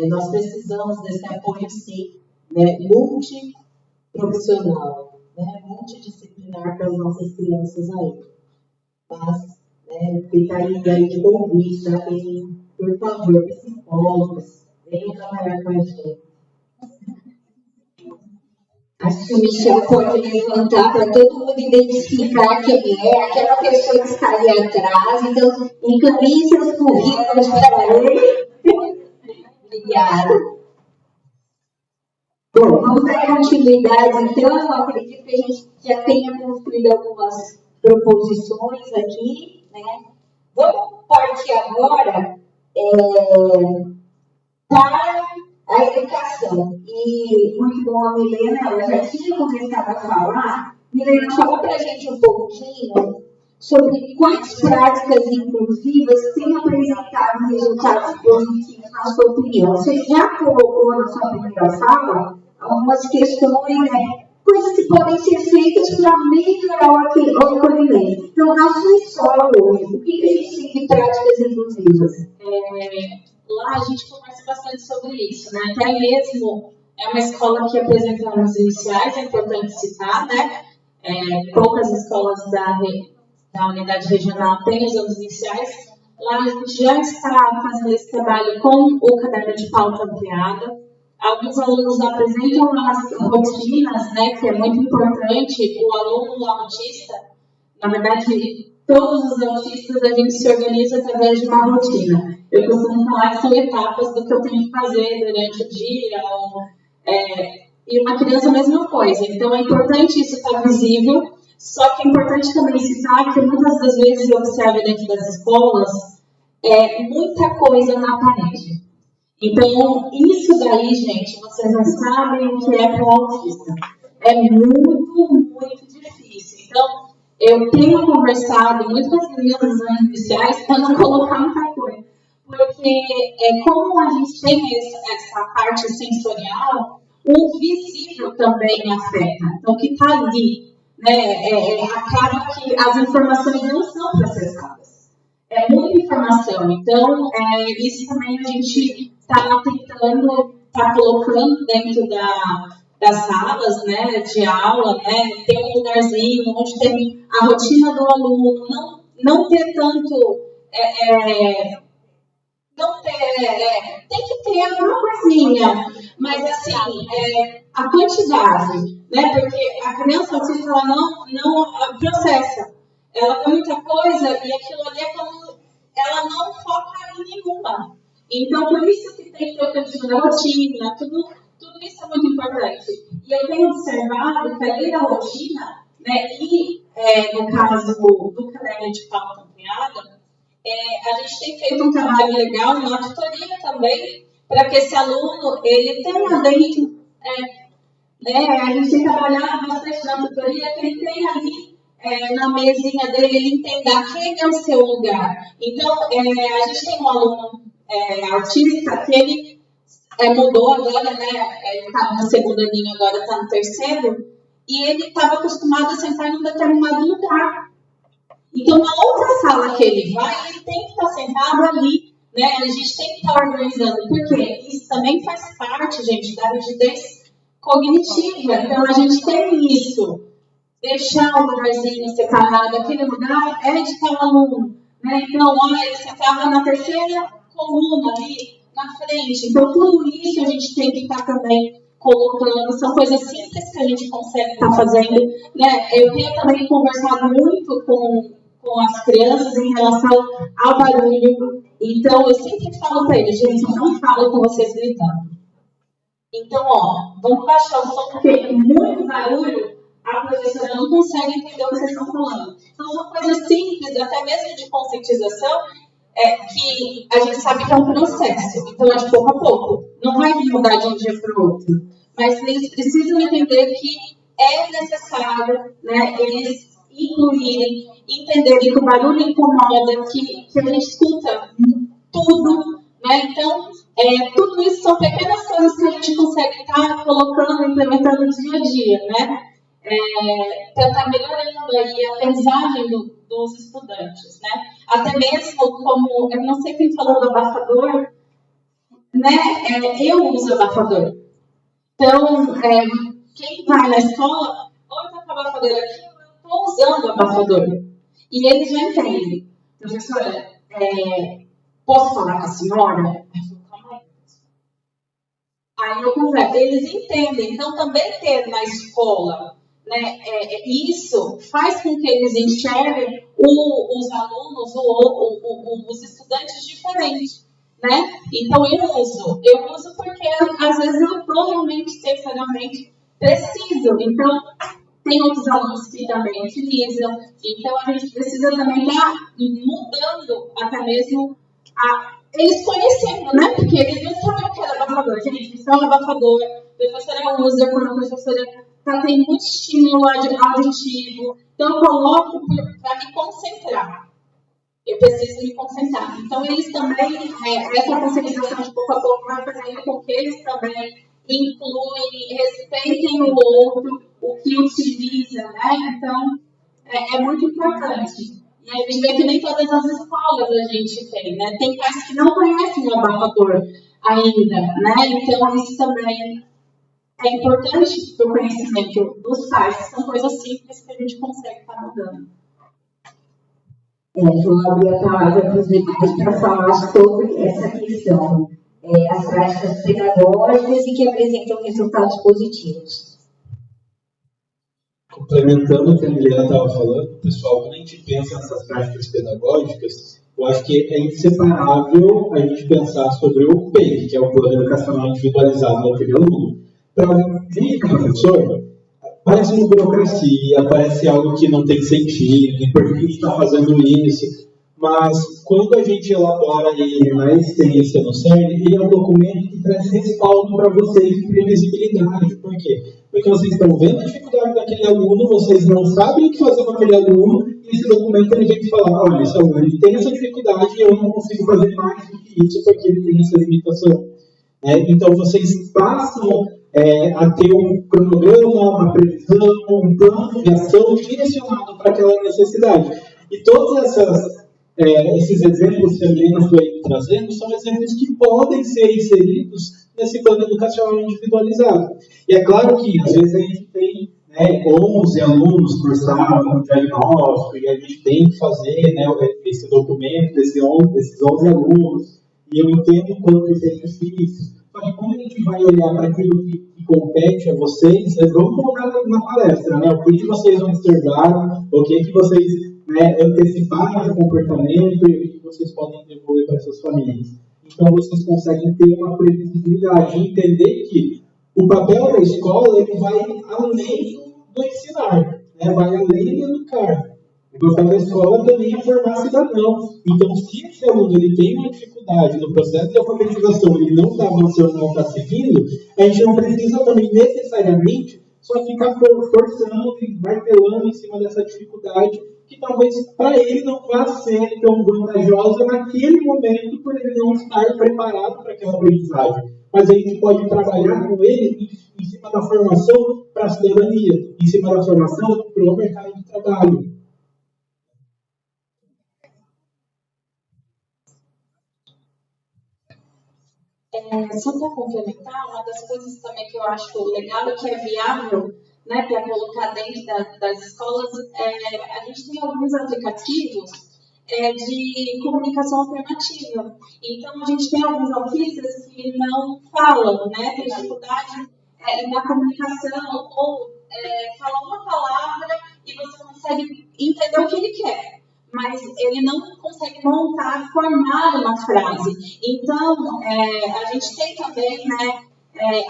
Nós precisamos desse apoio, sim, né? Multiprofissional, né? Multidisciplinar para as nossas crianças aí. Mas, ficaria aí de convite, tá? Por favor, psicólogos, venham trabalhar com a gente. Acho que o Michel pode levantar para todo mundo identificar quem é, aquela pessoa que está ali atrás. Então, encaminhe seus currículos para ele. Obrigada. Bom, vamos dar continuidade, então. Eu acredito que a gente já tenha construído algumas proposições aqui, né? Vamos partir agora para a educação. E muito bom a Milena, ela já tinha começado a falar. Milena, fala para a gente um pouquinho sobre quais práticas inclusivas têm apresentado resultados positivos na sua opinião. Você já colocou na sua primeira fala algumas questões, né? Coisas que podem ser feitas para melhorar o acolhimento. Então, na sua escola hoje, o que a gente tem de práticas inclusivas? Lá a gente conversa bastante sobre isso, né? Até mesmo é uma escola que apresenta anos iniciais, é importante citar, né? Poucas escolas da unidade regional têm os anos iniciais. Lá a gente já está fazendo esse trabalho com o caderno de pauta ampliada. Alguns alunos apresentam as rotinas, né? Que é muito importante. O aluno autista, na verdade, todos os autistas, a gente se organiza através de uma rotina. Eu costumo falar que são etapas do que eu tenho que fazer durante o dia. E uma criança, a mesma coisa. Então, é importante isso estar visível. Só que é importante também citar que muitas das vezes eu observo dentro das escolas muita coisa na parede. Então, isso daí, gente, vocês não sabem o que é para o autista. É muito, muito difícil. Então, eu tenho conversado muito com as crianças iniciais para não colocar muita coisa. Porque, como a gente tem essa parte sensorial, o visível também afeta. Então, o que está ali, né, acaba que as informações não são processadas. É muita informação. Então, isso também a gente está tentando, está colocando dentro das salas, né, de aula, né, ter um lugarzinho onde tem a rotina do aluno, não ter tanto... tem que ter alguma coisinha, mas assim, a quantidade, né? Porque a criança autista, ela não processa, ela vê muita coisa e aquilo ali ela não foca em nenhuma. Então, por isso que tem que ter o cantinho da rotina, tudo isso é muito importante. E eu tenho observado que além da rotina, né, e no caso do caderno de pauta ampliada, a gente tem feito um trabalho legal na tutoria também, para que esse aluno ele tenha dentro, a gente tem trabalhado bastante na tutoria, que ele tenha ali na mesinha dele, ele entenda quem é o seu lugar. Então, a gente tem um aluno autista que ele mudou agora, né? Ele estava no segundo aninho, agora está no terceiro, e ele estava acostumado a sentar em um determinado lugar. Então, na outra sala que ele vai, ele tem que estar sentado ali, né? A gente tem que estar organizando, porque isso também faz parte, gente, da rigidez cognitiva. Então, a gente tem isso. Deixar o lugarzinho separado, aquele lugar é de tal aluno, né? Então, olha, ele sentava na terceira coluna ali, na frente. Então, tudo isso a gente tem que estar também colocando. São coisas simples que a gente consegue estar fazendo, né? Eu tenho também conversado muito com as crianças em relação ao barulho. Então, eu sempre falo para eles, gente, eu não falo com vocês gritando. Então, vamos baixar o som, porque muito barulho, a professora não consegue entender o que vocês estão falando. Então, são coisas simples, até mesmo de conscientização, que a gente sabe que é um processo. Então, é de pouco a pouco. Não vai mudar de um dia para o outro. Mas eles precisam entender que é necessário, né, eles incluírem, entenderem que o barulho incomoda, que a gente escuta tudo, né? Então, tudo isso são pequenas coisas que a gente consegue estar colocando, implementando no dia a dia, né? Para estar melhorando aí a aprendizagem dos estudantes, né? Até mesmo como, eu não sei quem falou do abafador, né, eu uso abafador. Então, quem vai na escola, ou está com abafador aqui, ou eu estou usando abafador. E eles já entendem. Professora, posso falar com a senhora? Eu falo, calma aí. Aí eu converso. Eles entendem. Então, também ter na escola, né, isso faz com que eles enxerguem os alunos, os estudantes diferentes. Né? Então, eu uso porque às vezes eu provavelmente, necessariamente, preciso. Então, tem outros alunos que também utilizam. Então, a gente precisa também estar mudando até mesmo eles conhecendo, né? Porque eles não sabem o que é abafador. Gente, isso é um abafador. A professora usa quando a professora está tendo muito estímulo auditivo. Então, eu coloco para me concentrar. Eu preciso me concentrar. Então, eles também, essa conscientização de pouco a pouco vai fazendo com que eles também incluem, respeitem o outro, o que utiliza, né? Então, é muito importante. E a gente vê que nem todas as escolas a gente tem, né? Tem pais que não conhecem o abafador ainda, né? Então, isso também é importante para o conhecimento dos pais. São coisas simples que a gente consegue estar mudando. Vou abrir a palavra para os demais para falar sobre essa questão, as práticas pedagógicas e que apresentam resultados positivos. Complementando o que a Milena estava falando, pessoal, quando a gente pensa nessas práticas pedagógicas, eu acho que é inseparável a gente pensar sobre o PEI, que é o Plano Educacional Individualizado daquele aluno. Para mim, professor, parece uma burocracia, parece algo que não tem sentido, e por que a gente está fazendo isso? Mas, quando a gente elabora ele na essência no CERN, ele é um documento que traz respaldo para vocês de previsibilidade. Por quê? Porque vocês estão vendo a dificuldade daquele aluno, vocês não sabem o que fazer com aquele aluno, e esse documento ele vem falar, olha, esse aluno ele tem essa dificuldade e eu não consigo fazer mais do que isso porque ele tem essa limitação. Então, vocês passam a ter um cronograma, uma previsão, um plano de ação direcionado para aquela necessidade. E todos esses exemplos que a Milena foi trazendo são exemplos que podem ser inseridos nesse plano educacional individualizado. E é claro que, às vezes, a gente tem 11 alunos por sala no diagnóstico, e a gente tem que fazer esse documento desses 11 alunos, e eu entendo o quanto isso é difícil. Só que quando a gente vai olhar para aquilo que compete a vocês, vamos colocar na palestra, o que vocês observaram, o que vocês anteciparam de comportamento e o que vocês podem devolver para suas famílias. Então, vocês conseguem ter uma previsibilidade e entender que o papel da escola ele vai além do ensinar, vai além de educar. O papel da escola também é formar cidadão. Então, se esse aluno ele tem uma dificuldade no processo de alfabetização, ele não está avançando, não está seguindo, a gente não precisa também necessariamente só ficar forçando e martelando em cima dessa dificuldade, que talvez para ele não vá ser tão vantajosa naquele momento, por ele não estar preparado para aquela aprendizagem. Mas a gente pode trabalhar com ele em cima da formação para a cidadania, em cima da formação para o mercado de trabalho. Só para complementar, uma das coisas também que eu acho legal e que é viável, né, para colocar dentro das escolas, a gente tem alguns aplicativos de comunicação alternativa. Então, a gente tem alguns autistas que não falam, né, tem dificuldade na comunicação, ou falam uma palavra e você consegue entender o que ele quer, mas ele não consegue montar, formar uma frase. Então, a gente tem também,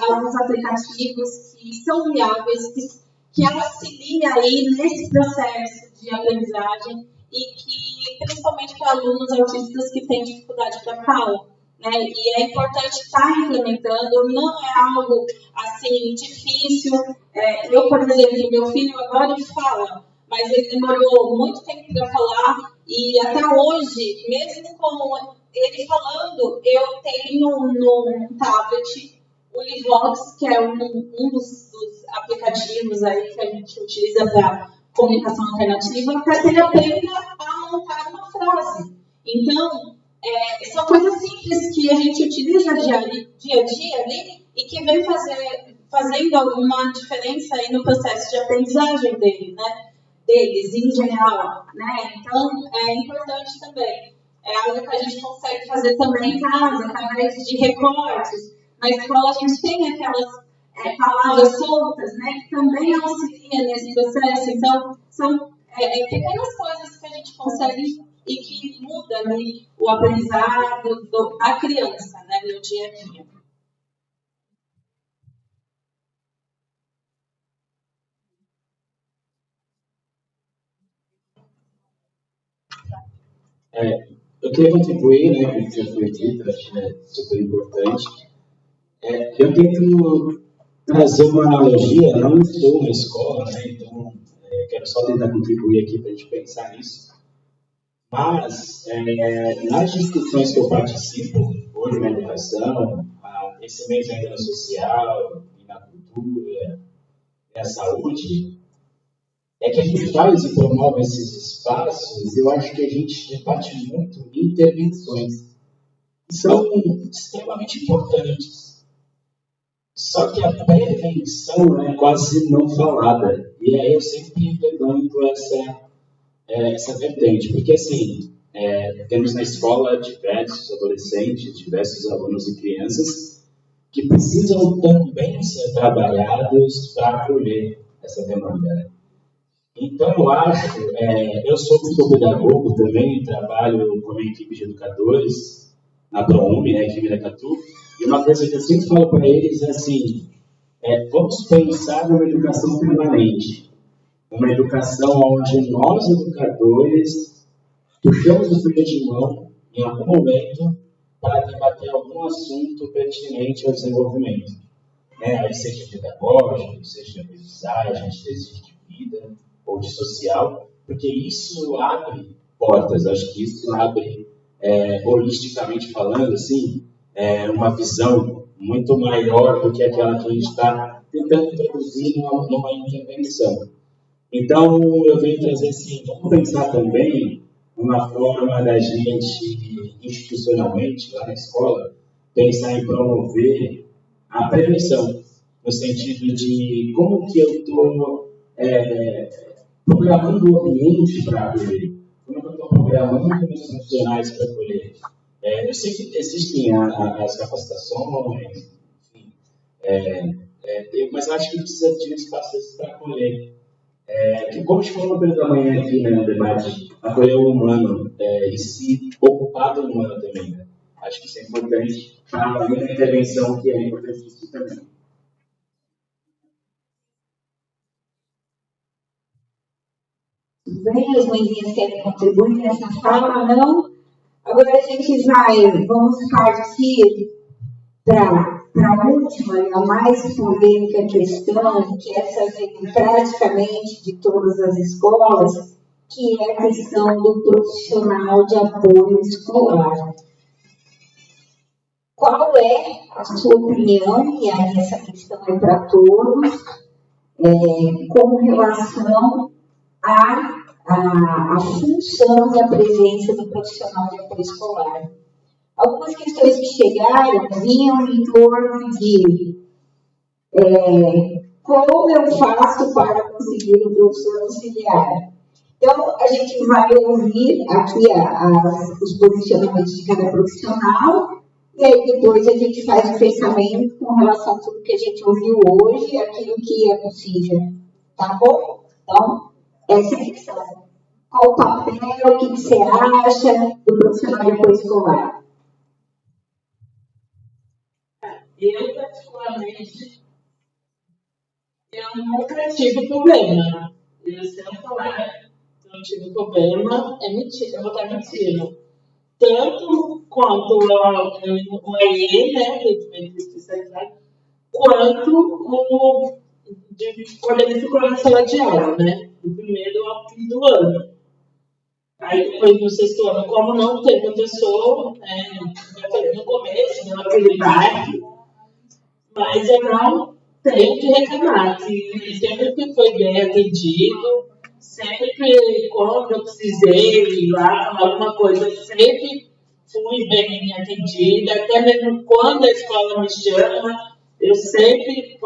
alguns aplicativos que são viáveis, que auxiliam aí nesse processo de aprendizagem e que, principalmente para alunos autistas que têm dificuldade para fala, e é importante estar implementando, não é algo assim difícil. Eu, por exemplo, meu filho agora fala, mas ele demorou muito tempo para falar, e até hoje, mesmo com ele falando, eu tenho no tablet o Livox, que é um dos aplicativos aí que a gente utiliza para comunicação alternativa, para que ele aprenda a montar uma frase. Então, são coisas simples que que a gente utiliza dia a dia ali e que vem fazendo alguma diferença aí no processo de aprendizagem deles em geral, né? Então, é importante também. É algo que a gente consegue fazer também em casa, através de recortes. Na escola a gente tem aquelas palavras soltas, né, que também auxiliam nesse processo. Então, são pequenas coisas que a gente consegue e que muda ali o aprendizado da criança, né, no dia a dia. Eu queria contribuir, né, com o que já foi dito, acho que é super importante. Eu tento trazer uma analogia, não estou na escola, né, então quero só tentar contribuir aqui para a gente pensar nisso. Mas, nas discussões que eu participo, hoje na educação, esse mês ainda no social, e na cultura, e na saúde, que a gente faz e promove esses espaços, eu acho que a gente debate muito intervenções, que são extremamente importantes. Só que a prevenção é quase não falada. E aí eu sempre levanto essa vertente, porque assim, temos na escola diversos adolescentes, diversos alunos e crianças que precisam também ser trabalhados para acolher essa demanda, né? Então, eu acho, eu sou pedagogo também, trabalho com a minha equipe de educadores, na ProUni, né, equipe da Catu, e uma coisa que eu sempre falo para eles é assim, vamos pensar numa educação permanente, uma educação onde nós, educadores, puxamos o freio de mão em algum momento para debater algum assunto pertinente ao desenvolvimento, né, seja pedagógico, seja de aprendizagem, seja de vida, ou de social, porque isso abre portas, acho que isso abre, holisticamente falando, assim, uma visão muito maior do que aquela que a gente está tentando introduzir numa intervenção. Então, eu venho trazer assim, vamos pensar também uma forma da gente, institucionalmente, lá na escola, pensar em promover a prevenção, no sentido de como que eu estou programando o ambiente para acolher, como é que eu estou programando meus profissionais para acolher. Eu sei que existem as capacitações, enfim, mas eu acho que precisa de espaços para acolher. Que como a gente falou no período da manhã aqui, né, no debate, acolher o humano e se ocupar do humano também. Né? Acho que isso é importante para a intervenção, que é importante isso também. Bem, as mãezinhas querem contribuir nessa fala, não? Agora a gente vamos partir para a última e a mais polêmica questão, que essa vem praticamente de todas as escolas, que é a questão do profissional de apoio escolar. Qual é a sua opinião, e aí essa questão é para todos, com relação a função e a presença do profissional de apoio escolar? Algumas questões que chegaram vinham em torno de como eu faço para conseguir um professor auxiliar. Então, a gente vai ouvir aqui os posicionamentos de cada profissional, e aí depois a gente faz um pensamento com relação a tudo que a gente ouviu hoje, aquilo que é possível. Tá bom? Então, essa é a questão. Qual o papel, o que você acha do profissional de apoio escolar? Eu, particularmente, eu nunca tive problema. Eu sempre não tive problema, é mentira, eu vou estar mentindo. Tanto quanto o AE, né, regimento especializado, quanto o de quando ele ficou na sala de aula, né, do primeiro ao fim do ano. Aí depois no sexto ano, como não teve professor, no começo, né, aquele bairro, mas eu não tenho que reclamar, que sempre que foi bem atendido, sempre que quando eu precisei ir lá falar alguma coisa, sempre fui bem atendida, até mesmo quando a escola me chama, eu sempre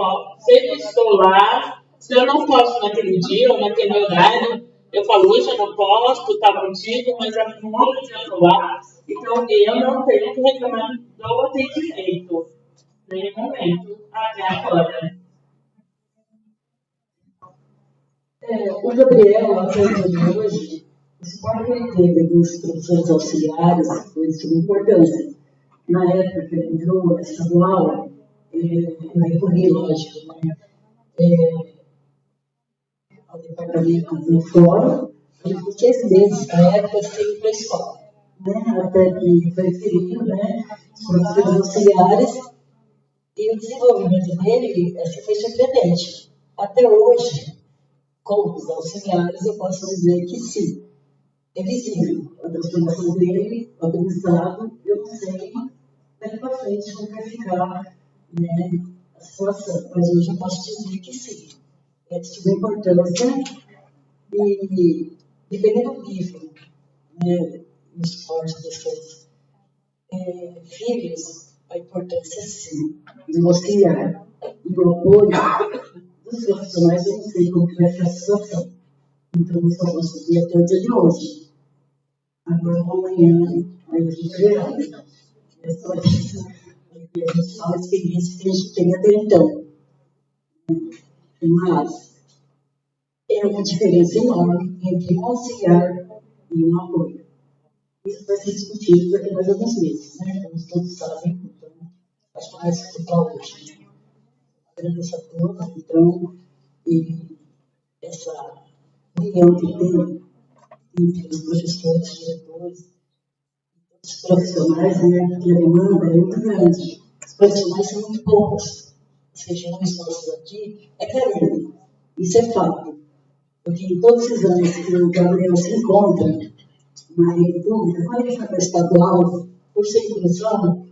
estou lá. Se eu não posso naquele dia ou naquele horário, eu falo, hoje eu não posso, estar contigo, mas a semana eu estou lá. Então, eu não tenho que reclamar do atendimento, nenhum momento, até agora. O Gabriel, até hoje, o suporte que ele teve dos professores auxiliares foi de suma importância. Na época que ele entrou na estadual, eu recorri, lógico, ao departamento do fórum, ele ficou 6 meses, na época, sem ir para a escola. Até que foi referido, os professores auxiliares, e o desenvolvimento dele foi surpreendente. Até hoje, com os auxiliares, eu posso dizer que sim, é visível a transformação dele, o aprendizado. Eu não sei daqui para frente como vai ficar a situação, mas hoje eu posso dizer que sim, é de suma importância. E dependendo do nível, do suporte dos seus filhos, a importância sim, do auxiliar e do apoio dos profissionais. Eu não sei como que vai ficar a situação. Então, eu só posso dizer até o dia de hoje. Agora, amanhã, aí a gente verá. É só isso que a gente fala, a experiência que a gente tem até então. Mas é uma diferença enorme entre um auxiliar e um apoio. Isso vai ser discutido daqui a mais alguns meses, como todos sabem. Então, acho que vai se escutar hoje. Agradeço a todos, então, e essa união que tem entre os professores, diretores, os profissionais, porque a demanda é muito grande. Os profissionais são muito poucos. As regiões nossas aqui é carente. Isso é fato. Porque em todos esses anos que o Gabriel se encontra na rede pública, quando ele foi para a estadual, por ser inclusão,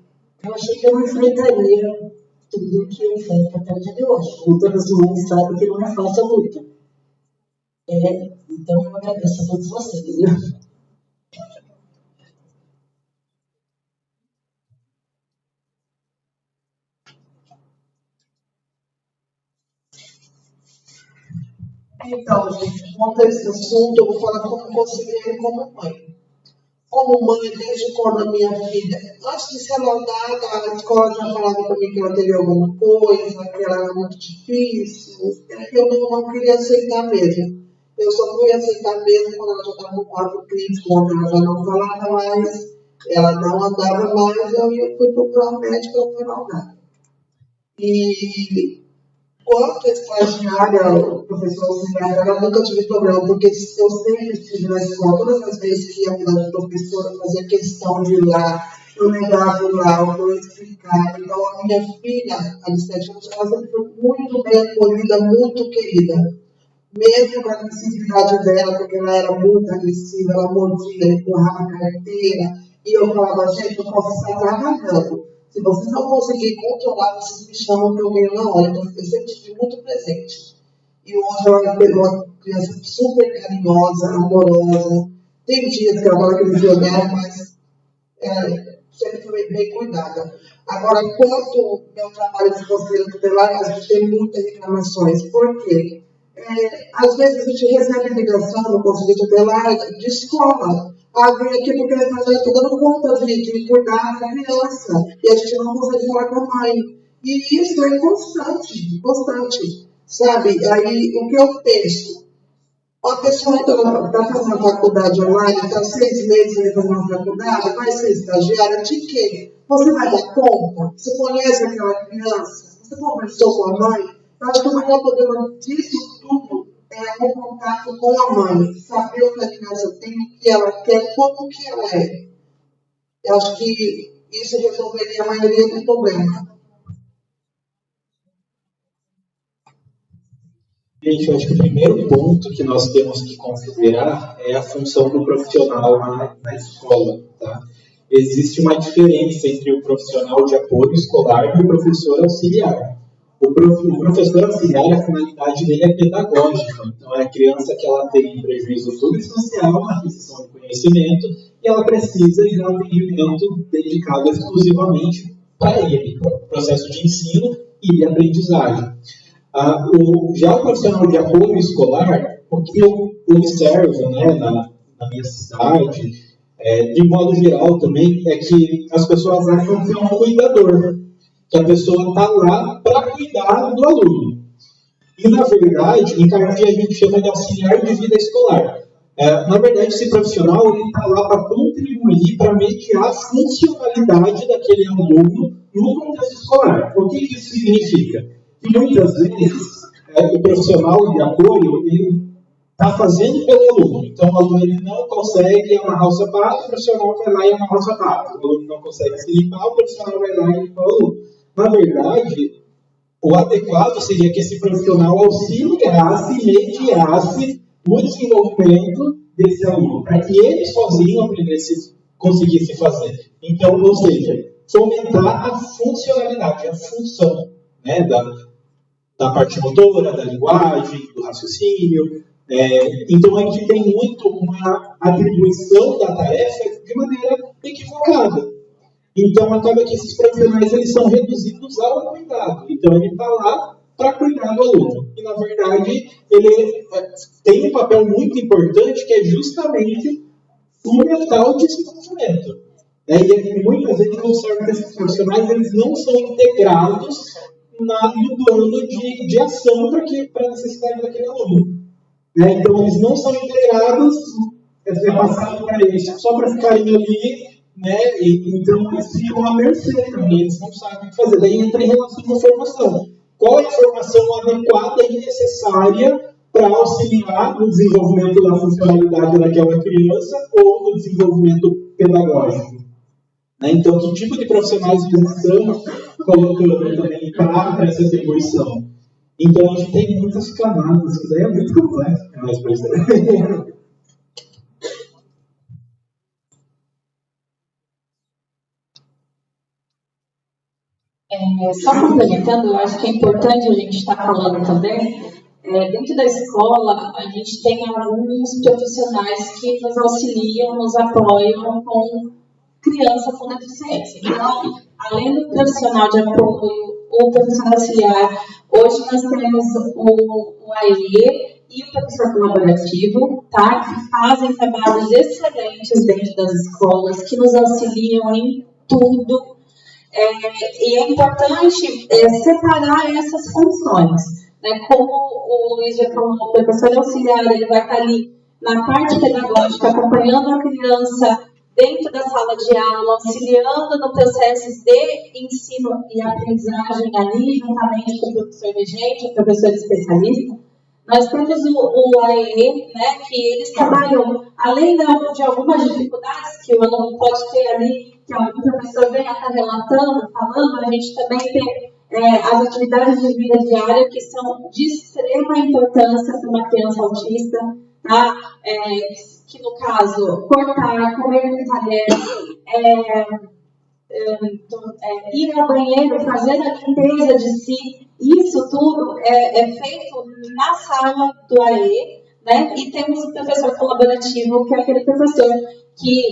eu achei que eu não enfrentaria tudo que eu enfrento até o dia de hoje. Como todas as mães sabem que não é fácil a luta. Então, eu agradeço a todos vocês. Viu? Então, gente, quanto a esse assunto, eu vou falar como conselheira e como mãe. Como mãe, desde quando a minha filha, antes de ser laudada, a escola já falava para mim que ela teria alguma coisa, que ela era muito difícil, eu não queria aceitar mesmo. Eu só fui aceitar mesmo quando ela já estava no quadro crítico, onde ela já não falava mais, ela não andava mais, eu fui procurar um médico para foi laudada. E quanto a estagiária, o professor auxiliar, eu nunca tive problema, porque eu sempre estive na escola, todas as vezes que ia mudar de professora, eu fazia questão de ir lá, eu negava o laudo, eu explicava. Então, a minha filha, a de 7 anos, ela sempre foi muito bem acolhida, muito querida. Mesmo com a agressividade dela, porque ela era muito agressiva, ela mordia, empurrava a carteira, e eu falava, gente, eu posso estar trabalhando. Se vocês não conseguirem controlar, vocês me chamam que eu venho na hora. Então, eu sempre estive muito presente. E hoje ela pegou uma criança super carinhosa, amorosa. Tem dias que ela fala que me violenta, mas sempre foi bem cuidada. Agora, quanto ao meu trabalho de conselheiro tutelar, a gente tem muitas reclamações. Por quê? Às vezes a gente recebe ligação no conselho tutelar de escola. Vem aqui porque eu estou dando conta de cuidar da criança. E a gente não consegue falar com a mãe. E isso é constante. Sabe? Aí, o que eu penso? Uma pessoa está fazendo uma faculdade online, está 6 meses fazendo uma faculdade, vai ser estagiária, de quê? Você vai dar conta? Você conhece aquela criança? Você conversou com a mãe? Eu acho que o maior problema disso tudo é o contato com a mãe. Saber o que a criança tem, o que ela quer, como que ela é. Eu acho que isso resolveria a maioria do problema. Gente, eu acho que o primeiro ponto que nós temos que considerar é a função do profissional na escola. Tá? Existe uma diferença entre o profissional de apoio escolar e o professor auxiliar. O professor auxiliar, a finalidade dele é pedagógica. Então, é a criança que ela tem prejuízo substancial na aquisição de conhecimento e ela precisa de um atendimento dedicado exclusivamente para ele, para o processo de ensino e de aprendizagem. Já o profissional de apoio escolar, o que eu observo, né, na minha cidade, de modo geral também, é que as pessoas acham que é um cuidador, que a pessoa está lá para cuidar do aluno. E, na verdade, em Cardia a gente chama de auxiliar de vida escolar. Na verdade, esse profissional está lá para contribuir, para mediar a funcionalidade daquele aluno no contexto escolar. O que isso significa? Que muitas vezes o profissional de apoio está fazendo pelo aluno. Então, o aluno ele não consegue amarrar o sapato, o profissional vai lá e amarra o sapato. O aluno não consegue se limpar, o profissional vai lá e limpa o aluno. Na verdade, o adequado seria que esse profissional auxiliasse, mediasse o desenvolvimento desse aluno, para que ele sozinho conseguisse fazer. Então, ou seja, fomentar a funcionalidade, a função, né, da parte motora, da linguagem, do raciocínio. Então, a gente tem muito uma atribuição da tarefa de maneira equivocada. Então, acaba que esses profissionais eles são reduzidos ao cuidado. Então, ele está lá para cuidar do aluno. E, na verdade, ele tem um papel muito importante que é justamente fomentar o desenvolvimento. E muitas vezes eu observo que esses profissionais eles não são integrados no plano de ação para a necessidade daquele aluno. Então, eles não são integrados, é passado para eles só para ficarem ali, né? Então, eles ficam à mercê também, eles não sabem o que fazer. Daí entra em relação à formação. Qual é a formação adequada e necessária para auxiliar no desenvolvimento da funcionalidade daquela criança ou no desenvolvimento pedagógico? Então, que tipo de profissionais eles estão colocando também para essa atribuição? Então, a gente tem muitas camadas, que daí é muito complexo. Mas, por isso, só complementando, eu acho que é importante a gente estar falando também, dentro da escola, a gente tem alguns profissionais que nos auxiliam, nos apoiam com criança com deficiência. Então, além do profissional de apoio, o profissional auxiliar, hoje nós temos o AE e o professor colaborativo, tá? Que fazem trabalhos excelentes dentro das escolas, que nos auxiliam em tudo. E é importante separar essas funções, né? Como o Luiz já falou, o professor auxiliar ele vai estar ali na parte pedagógica, acompanhando a criança dentro da sala de aula, auxiliando no processo de ensino e aprendizagem ali, juntamente com o professor regente, o professor especialista. Nós temos o AE, né, que eles trabalham, além de algumas dificuldades que o aluno pode ter ali, que algum professor venha estar relatando, falando, a gente também tem as atividades de vida diária que são de extrema importância para uma criança autista, tá? Que no caso, cortar, comer no talher, ir ao banheiro, fazer a limpeza de si, isso tudo é feito na sala do AE, né? E temos o professor colaborativo, que é aquele professor que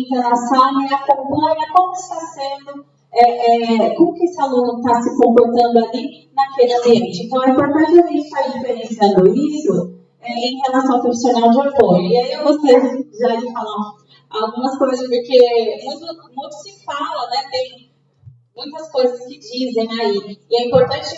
entra na sala e acompanha como está sendo, como que esse aluno está se comportando ali naquele ambiente. Então, é importante a gente estar diferenciando isso em relação ao profissional de apoio. E aí eu gostaria já de falar algumas coisas, porque muito se fala, né? Tem muitas coisas que dizem aí. E é importante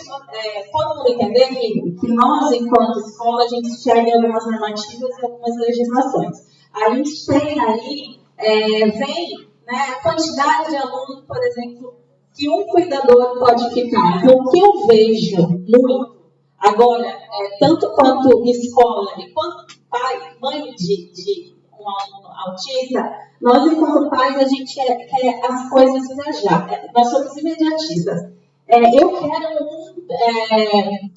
todo mundo entender que nós, enquanto escola, a gente enxerga algumas normativas e algumas legislações. A gente tem aí, vem, né, a quantidade de alunos, por exemplo, que um cuidador pode ficar. Então, o que eu vejo muito, agora, tanto quanto escola e quanto pai, mãe de um aluno autista, nós, enquanto pais, a gente quer as coisas já. Nós somos imediatistas. Eu quero um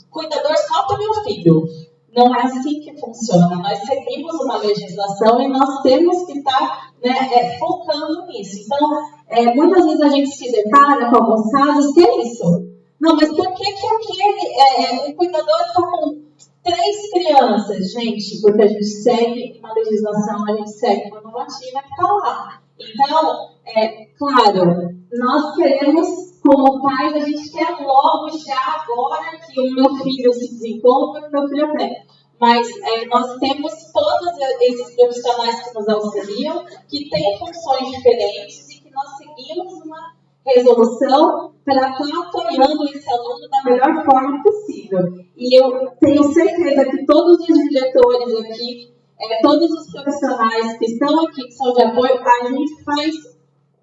cuidador só para o meu filho. Não é assim que funciona. Nós seguimos uma legislação e nós temos que estar focando nisso. Então, muitas vezes a gente se depara com alguns casos que é isso. Não, mas por que aquele o cuidador está com 3 crianças, gente, porque a gente segue uma legislação, a gente segue uma normativa que está lá. Então, claro, nós queremos, como pais, a gente quer logo, já agora, que o meu filho se desenvolva e o meu filho aprenda. Mas nós temos todos esses profissionais que nos auxiliam, que têm funções diferentes e que nós seguimos uma resolução para estar apoiando esse aluno da melhor forma possível. E eu tenho certeza que todos os diretores aqui, todos os profissionais que estão aqui, que são de apoio, a gente faz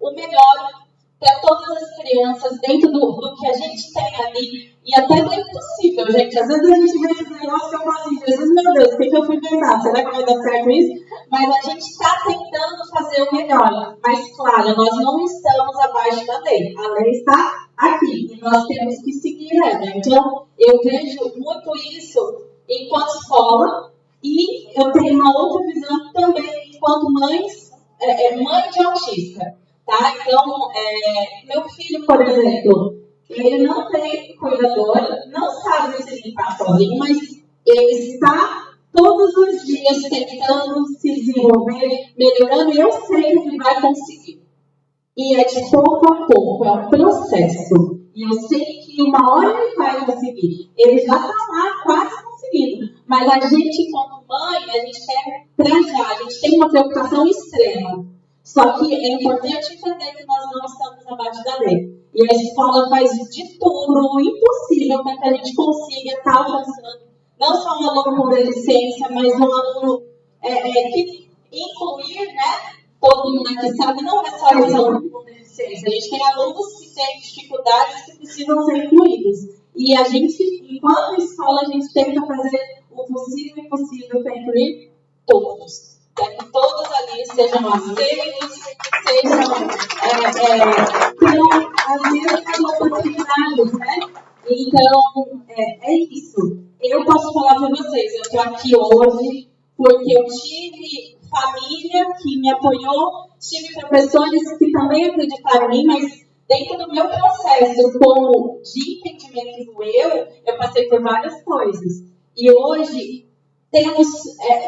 o melhor para todas as crianças dentro do que a gente tem ali e até do impossível, gente. Às vezes a gente vê esse negócio que eu falo assim, Jesus, meu Deus, o que eu fui inventar? Será que vai dar certo isso? Mas a gente está tentando fazer o melhor. Mas, claro, nós não estamos abaixo da lei. A lei está aqui e nós temos que seguir ela. Então, eu vejo muito isso enquanto escola e eu tenho uma outra visão também enquanto mãe de autista. Tá? Então, meu filho, por exemplo, ele não tem cuidador, não sabe se limpar sozinho, mas ele está todos os dias tentando se desenvolver, melhorando, e eu sei que ele vai conseguir. E é de pouco a pouco, é um processo. E eu sei que uma hora ele vai conseguir. Ele já está lá quase conseguindo. Mas a gente, como mãe, a gente quer pra já, a gente tem uma preocupação extrema. Só que é importante entender que nós não estamos abaixo da lei. E a escola faz de tudo o impossível para que a gente consiga estar alcançando não só um aluno com deficiência, mas um aluno que incluir, né? Todo mundo aqui sabe, não é só esse aluno com deficiência. A gente tem alunos que têm dificuldades que precisam ser incluídos. E a gente, enquanto escola, a gente tenta fazer o possível e impossível para incluir todos. Para que todos ali sejam aceitos, tenham as mesmas oportunidades, né? Então, é isso. Eu posso falar para vocês, eu estou aqui hoje porque eu tive família que me apoiou, tive professores que também acreditaram em mim, mas dentro do meu processo de entendimento do eu passei por várias coisas. E hoje temos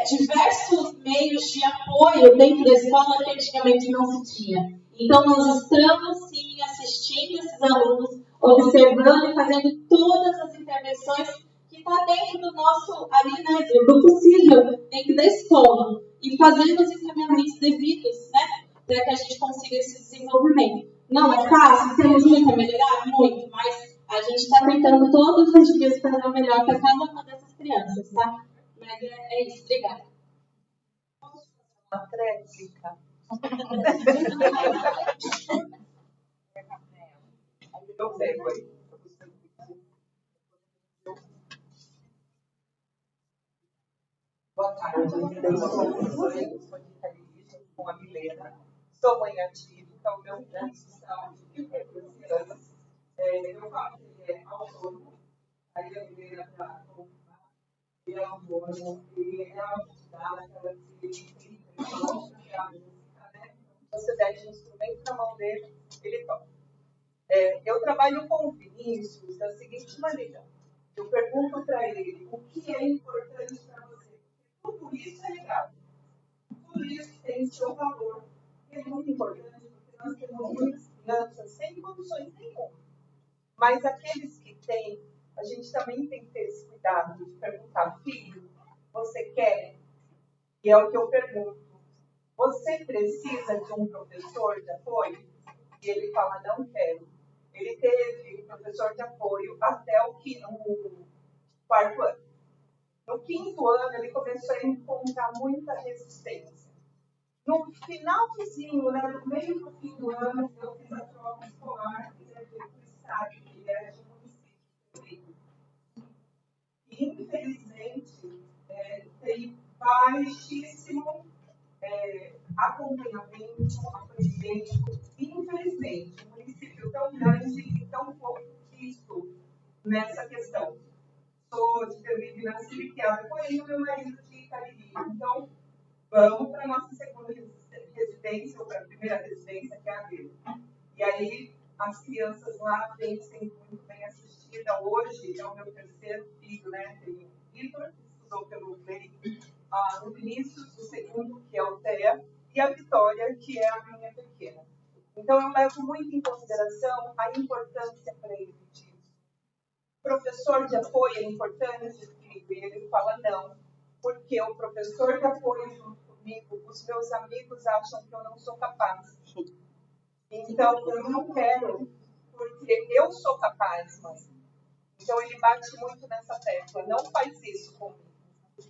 diversos meios de apoio dentro da escola que antigamente não se tinha. Então, nós estamos, sim, assistindo esses alunos, observando e fazendo todas as intervenções que está dentro do nosso, ali, né, do possível, dentro da escola. E fazendo os encaminhamentos devidos, né, para que a gente consiga esse desenvolvimento. Não é fácil, temos muito a melhorar? Muito, mas a gente está tentando todos os dias fazer o melhor para cada uma dessas crianças, tá? Mas é isso, obrigada. Uma tréplica. Eu pego aí. Boa tarde, eu sou de Cariricha, com a Milena. Sou mãe ativa, então meu grande são de 14 anos. Eu falo que ele é autônomo, aí a Milena para comprar, ele é autônomo, ele é autodidata, ele tem a música, né? Você der um instrumento na mão dele, ele toca. Eu trabalho com o Vinícius da seguinte maneira. Eu pergunto para ele o que é importante para você. Tudo isso é legal. Tudo isso tem seu valor. É muito importante porque nós temos muitas crianças sem condições nenhuma. Mas aqueles que têm, a gente também tem que ter esse cuidado de perguntar, filho, você quer? E é o que eu pergunto. Você precisa de um professor de apoio? E ele fala, não quero. Ele teve um professor de apoio até o 4º ano. No 5º ano, ele começou a encontrar muita resistência. No finalzinho, né, no meio do fim do ano, eu fiz a troca escolar e levei para o estado, que era de município. E, infelizmente, tem baixíssimo acompanhamento, aprendimento. Infelizmente, um município tão grande e tão pouco visto nessa questão. Sou de Camille, nasci e criada, porém o meu marido de Cariri. Então, vamos para a nossa segunda residência, ou para a primeira residência, que é a dele. E aí, as crianças lá vêm sendo muito bem assistidas. Hoje é o meu 3º filho, né? Tem o Vitor, passou pelo bem, o Vinícius, o segundo, que é o Thea, e a Vitória, que é a minha pequena. Então, eu levo muito em consideração a importância para ele disso. Professor de apoio é importante? E ele fala não, porque o professor de apoio junto comigo, os meus amigos acham que eu não sou capaz. Então, eu não quero, porque eu sou capaz, mãe. Então, ele bate muito nessa tecla, não faz isso comigo.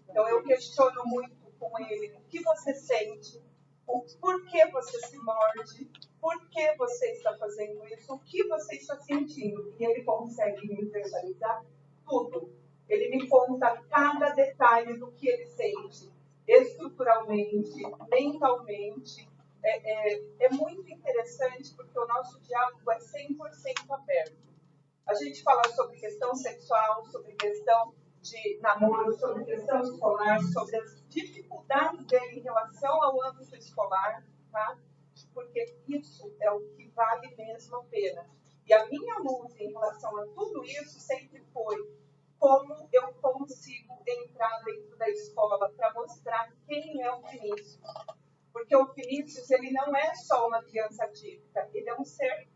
Então, eu questiono muito com ele o que você sente, por que você se morde, por que você está fazendo isso, o que você está sentindo. E ele consegue me verbalizar tudo. Ele me conta cada detalhe do que ele sente, estruturalmente, mentalmente. É muito interessante porque o nosso diálogo é 100% aberto. A gente fala sobre questão sexual, sobre questão de namoro, sobre questão escolar, sobre as dificuldades dele em relação ao âmbito escolar, tá? Porque isso é o que vale mesmo a pena. E a minha luta em relação a tudo isso sempre foi como eu consigo entrar dentro da escola para mostrar quem é o Vinícius. Porque o Vinícius, ele não é só uma criança típica, ele é um ser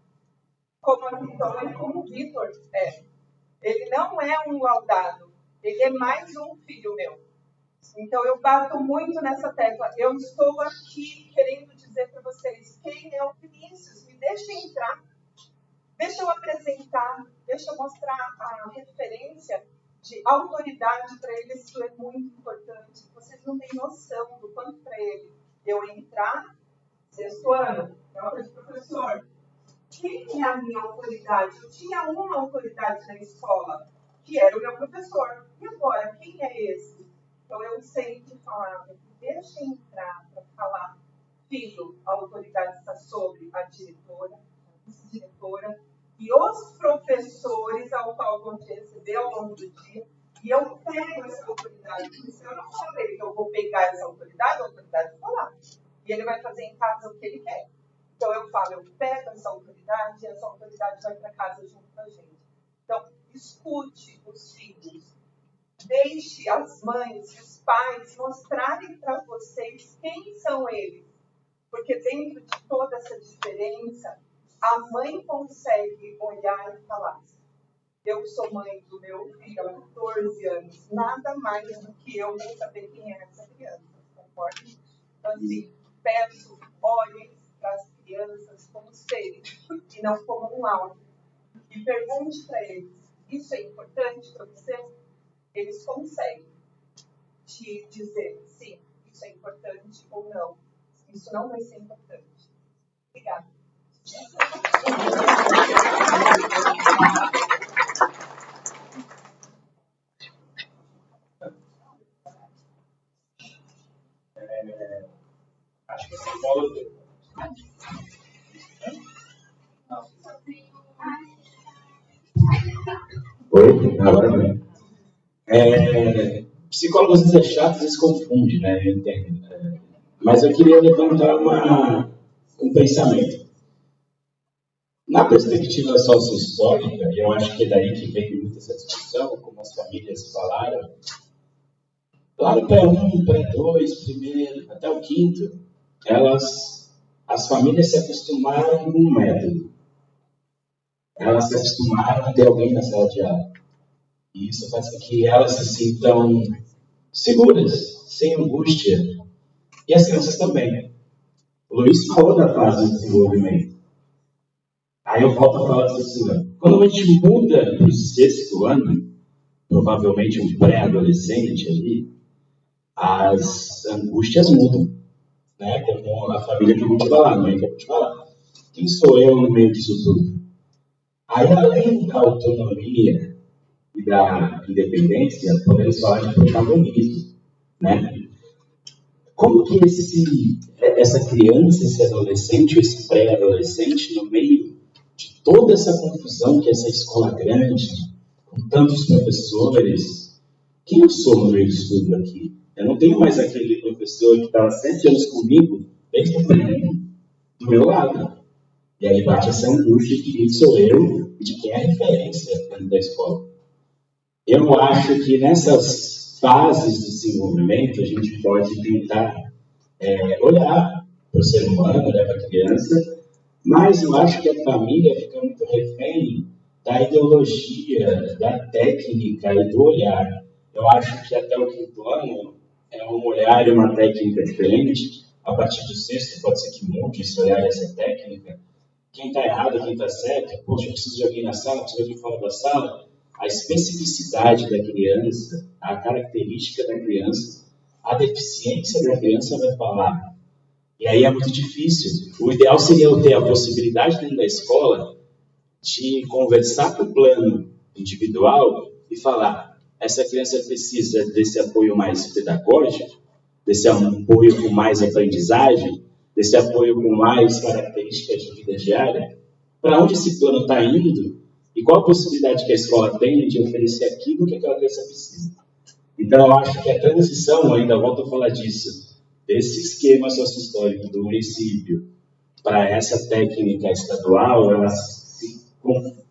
como a Vitória e como o Vitor é. Ele não é um laudado, ele é mais um filho meu. Então, eu bato muito nessa tecla. Eu estou aqui querendo dizer para vocês quem é o Vinícius. Me deixa entrar, deixa eu apresentar, deixa eu mostrar a referência de autoridade para ele. Isso é muito importante. Vocês não têm noção do quanto para ele eu entrar, sexto ano, prova de professor. Quem é a minha autoridade? Eu tinha uma autoridade na escola, que era o meu professor. E agora, quem é esse? Então, eu sempre falava, deixa entrar para falar. Filho, a autoridade está sobre a diretora, a vice-diretora e os professores ao qual vão te receber ao longo do dia. E eu pego essa autoridade. Porque se eu não falei que eu vou pegar essa autoridade, a autoridade está lá. E ele vai fazer em casa o que ele quer. Então, eu falo, eu pego essa autoridade e essa autoridade vai para casa junto com a gente. Então, escute os filhos. Deixe as mães e os pais mostrarem para vocês quem são eles. Porque dentro de toda essa diferença, a mãe consegue olhar e falar: eu sou mãe do meu filho há 14 anos. Nada mais do que eu nem saber quem é essa criança. Concorda? Então, assim, peço, olhem para as crianças como seres e não como um alvo. E pergunte para eles: isso é importante para você? Eles conseguem te dizer sim, isso é importante ou não. Isso não vai ser importante. Obrigada. Acho que essa bola. Oi? Agora não. Psicólogos às vezes é chato, às vezes confunde, né? Eu entendo. Mas eu queria levantar um pensamento. Na perspectiva sociohistórica, e eu acho que é daí que vem muita essa discussão, como as famílias falaram, lá no pré-1, pré-2, primeiro, até o quinto, as famílias se acostumaram com um método. Elas se acostumaram a ter alguém na sala de aula. E isso faz com que elas se sintam seguras, sem angústia. E as crianças também. O Luiz falou da fase do desenvolvimento. Aí eu volto a falar do sexto ano. Quando a gente muda para o sexto ano, provavelmente um pré-adolescente ali, as angústias mudam. Né? Como a família que eu vou te falar, a mãe que eu vou te falar. Quem sou eu no meio disso tudo? Aí, além da autonomia e da independência, podemos falar de protagonismo. Né? Como que essa criança, esse adolescente, ou esse pré-adolescente, no meio de toda essa confusão que é essa escola grande, com tantos professores, quem eu sou no meio disso tudo aqui? Eu não tenho mais aquele professor que estava 7 anos comigo, desde o primeiro, do meu lado. E aí bate essa angústia de quem sou eu e de quem é a referência dentro da escola. Eu acho que nessas fases de desenvolvimento, a gente pode tentar olhar para o ser humano, olhar para a criança, mas eu acho que a família fica muito refém da ideologia, da técnica e do olhar. Eu acho que até o 5º ano é um olhar e uma técnica diferente. A partir do 6º pode ser que mude esse olhar e essa técnica. Quem está errado, quem está certo, poxa, eu preciso de alguém na sala, preciso de alguém fora da sala. A especificidade da criança, a característica da criança, a deficiência da criança vai falar. E aí é muito difícil. O ideal seria eu ter a possibilidade dentro da escola de conversar com o plano individual e falar: essa criança precisa desse apoio mais pedagógico, desse apoio com mais aprendizagem, desse apoio com mais características de vida diária. Para onde esse plano está indo e qual a possibilidade que a escola tem de oferecer aquilo que aquela criança precisa. Então, eu acho que a transição, ainda volto a falar disso, desse esquema sociohistórico do município para essa técnica estadual,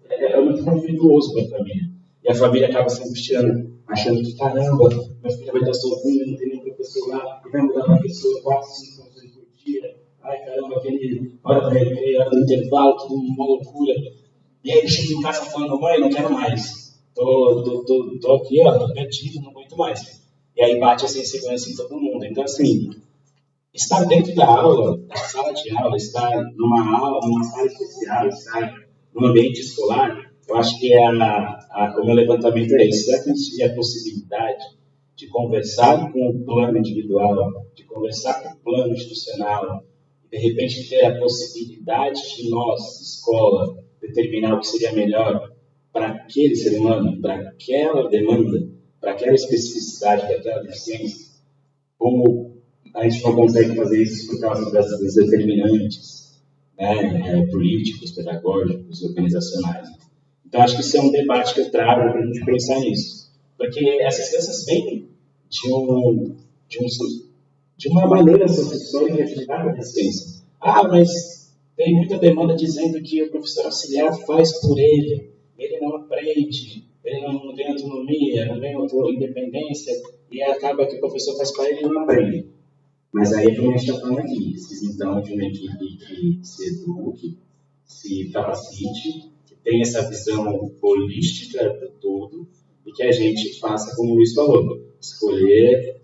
é muito conflituoso para a família. E a família acaba se angustiando, achando que, caramba, minha filha vai estar sozinha, não tem nenhum professor lá, e vai mudar para a pessoa 4, 5 professores por dia. Ai, caramba, aquele hora do recreio, hora do intervalo, tudo uma loucura. E aí ele chega em casa falando: mãe, não quero mais. Tô aqui, tô perdido, não aguento mais. E aí bate essa insegurança em todo mundo. Então, assim, estar dentro da aula, da sala de aula, estar numa aula, numa sala especial, estar num ambiente escolar, eu acho que o meu levantamento é esse. Será que a gente tiver a possibilidade de conversar com o plano individual, de conversar com o plano institucional, e de repente ter a possibilidade de nós, escola, determinar o que seria melhor para aquele ser humano, para aquela demanda, para aquela especificidade daquela deficiência? Como a gente não consegue fazer isso por causa das determinantes, né, políticos, pedagógicos, organizacionais. Então, acho que isso é um debate que eu trago para a gente pensar nisso. Porque essas crianças vêm de uma maneira sociohistórica de lidar com a deficiência. Mas tem muita demanda dizendo que o professor auxiliar faz por ele não aprende, ele não tem autonomia, não tem independência, e acaba que o professor faz para ele e não aprende. Mas aí é como a gente está falando aqui, precisa então de uma equipe que se eduque, se capacite, que tenha essa visão holística do todo, e que a gente faça, como o Luiz falou, escolher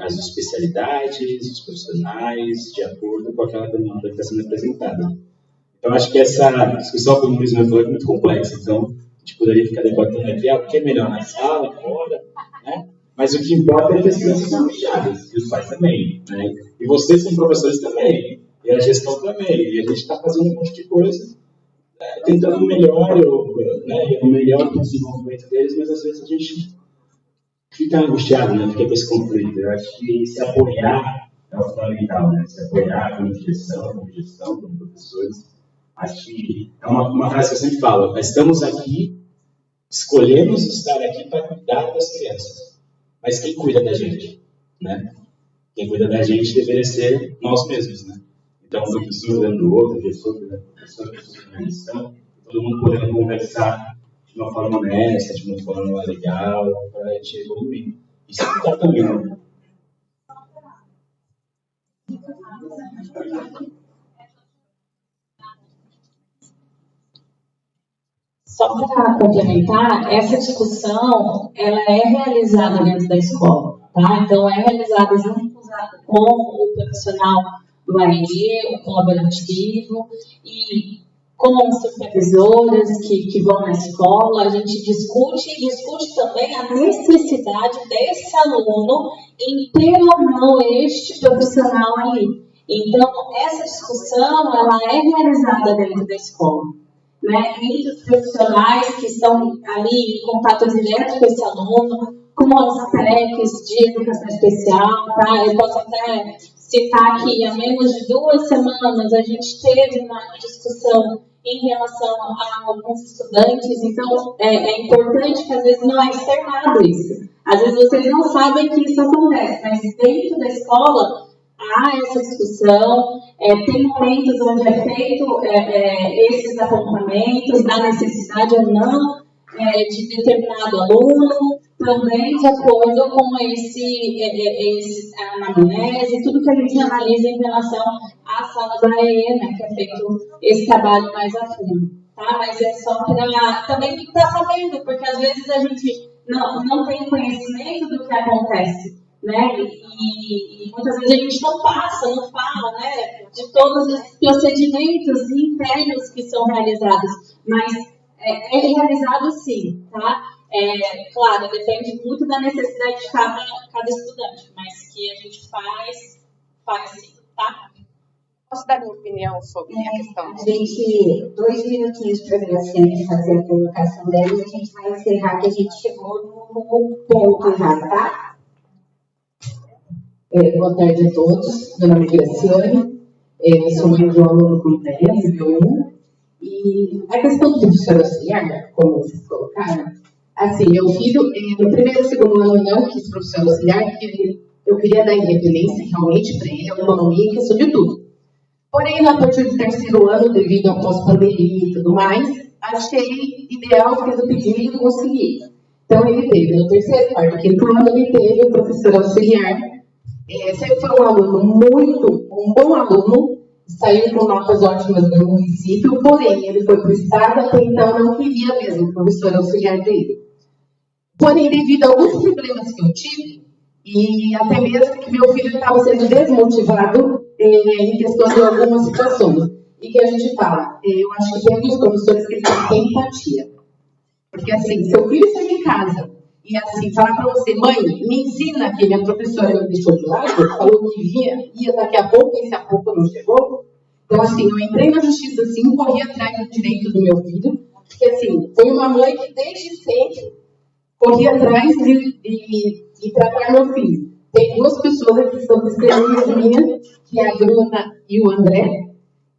as especialidades, os profissionais, de acordo com aquela demanda que está sendo apresentada. Então, acho que essa discussão, como o Luiz falou, é muito complexa. Então, a gente poderia ficar debatendo aqui o que é melhor na sala, fora, né? Mas o que importa é que as crianças são vigiadas, e os pais também, né? E vocês, como professores, também, e a gestão também. E a gente está fazendo um monte de coisa, tentando o melhor para o desenvolvimento deles, mas às vezes a gente fica angustiado, né? Fica com esse conflito. Eu acho que se apoiar é o fundamental, né? Se apoiar como gestão, como professores. Acho que é uma frase que eu sempre falo: estamos aqui, escolhemos estar aqui para cuidar das crianças. Mas quem cuida da gente, né? Quem cuida da gente deveria ser nós mesmos, né? Então, o professor cuidando do outro, o gestor cuidando do professor, a gestão, todo mundo podendo conversar de uma forma honesta, de uma forma legal, para a gente evoluir. E se cuidar também, né? Só para complementar, essa discussão ela é realizada dentro da escola, tá? Então, é realizada junto com o profissional do ARD, o colaborativo, e com os supervisores que vão na escola. A gente discute também a necessidade desse aluno em ter ou não este profissional ali. Então, essa discussão ela é realizada dentro da escola, né, entre os profissionais que estão ali em contato direto com esse aluno, como as PECs de educação especial, tá? Eu posso até citar que há menos de 2 semanas a gente teve uma discussão em relação a alguns estudantes. Então, é importante que às vezes não é externado isso. Às vezes vocês não sabem que isso acontece, mas dentro da escola há essa discussão, tem momentos onde é feito esses apontamentos da necessidade ou não de determinado aluno, também de acordo com esse anamnese, tudo que a gente analisa em relação à sala da EE, né, que é feito esse trabalho mais a fundo, tá? Mas é só para também estar sabendo, porque às vezes a gente não tem conhecimento do que acontece, né? E muitas vezes a gente não fala, né, de todos os procedimentos internos que são realizados, mas é realizado sim, tá? Claro, depende muito da necessidade de cada estudante, mas que a gente faz sim, tá? Posso dar minha opinião sobre a questão? A gente, 2 minutinhos para a Graciane fazer a colocação dela e a gente vai encerrar, que a gente chegou no ponto já, tá? Boa tarde a todos, meu nome é Graciane, sou mãe de um aluno com IPM, nível 1, e a questão do professor auxiliar, como vocês colocaram, assim, meu filho, no primeiro e segundo ano não quis professor auxiliar, porque eu queria dar independência realmente para ele, autonomia em questão de tudo. Porém, a partir do terceiro ano, devido ao pós-pandemia e tudo mais, achei ideal, fiz o pedido e consegui. Então, ele teve no terceiro, quarto, quinto ano, ele teve o professor auxiliar. Sempre foi um bom aluno, saiu com notas ótimas do município, porém, ele foi para o estado, até então não queria mesmo o professor auxiliar dele. Porém, devido a alguns problemas que eu tive, e até mesmo que meu filho estava sendo desmotivado em questão de algumas situações, e que a gente fala, eu acho que tem alguns professores que têm empatia. Porque assim, seu filho chega em casa, e assim, falar para você, mãe, me ensina que minha professora me deixou de lado, falou que ia daqui a pouco, e se a pouco não chegou. Então, assim, eu entrei na justiça, assim, corri atrás do direito do meu filho, porque, assim, foi uma mãe que desde sempre corri atrás de tratar meu filho. Tem 2 pessoas aqui que são testemunhas minhas, que é a Bruna e o André,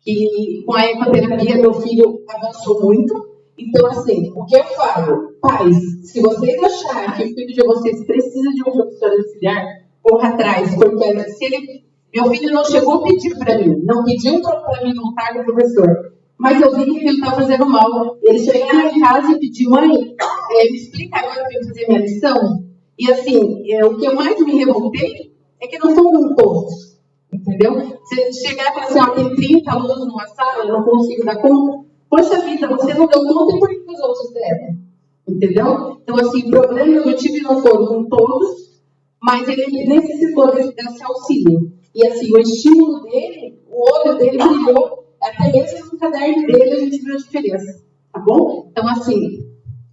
que com a ecoterapia meu filho avançou muito. Então, assim, o que eu falo? Pais, se vocês acharem que o filho de vocês precisa de um professor auxiliar, corra atrás, porque se meu filho não chegou a pedir para mim, não pediu para mim voltar com o professor, mas eu vi que ele estava fazendo mal. Ele chegou em casa e pediu, mãe, me explica agora para eu fazer minha lição. E assim, o que eu mais me revoltei é que não são todos, entendeu? Se chegar e falar assim, tem 30 alunos numa sala, eu não consigo dar conta. Poxa vida, você não deu conta e por que os outros devem? Entendeu? Então, assim, o problema que eu tive não foram com todos, mas ele necessitou desse auxílio. E assim, o estímulo dele, o olho dele brilhou, até mesmo no caderno dele a gente viu a diferença, tá bom? Então, assim,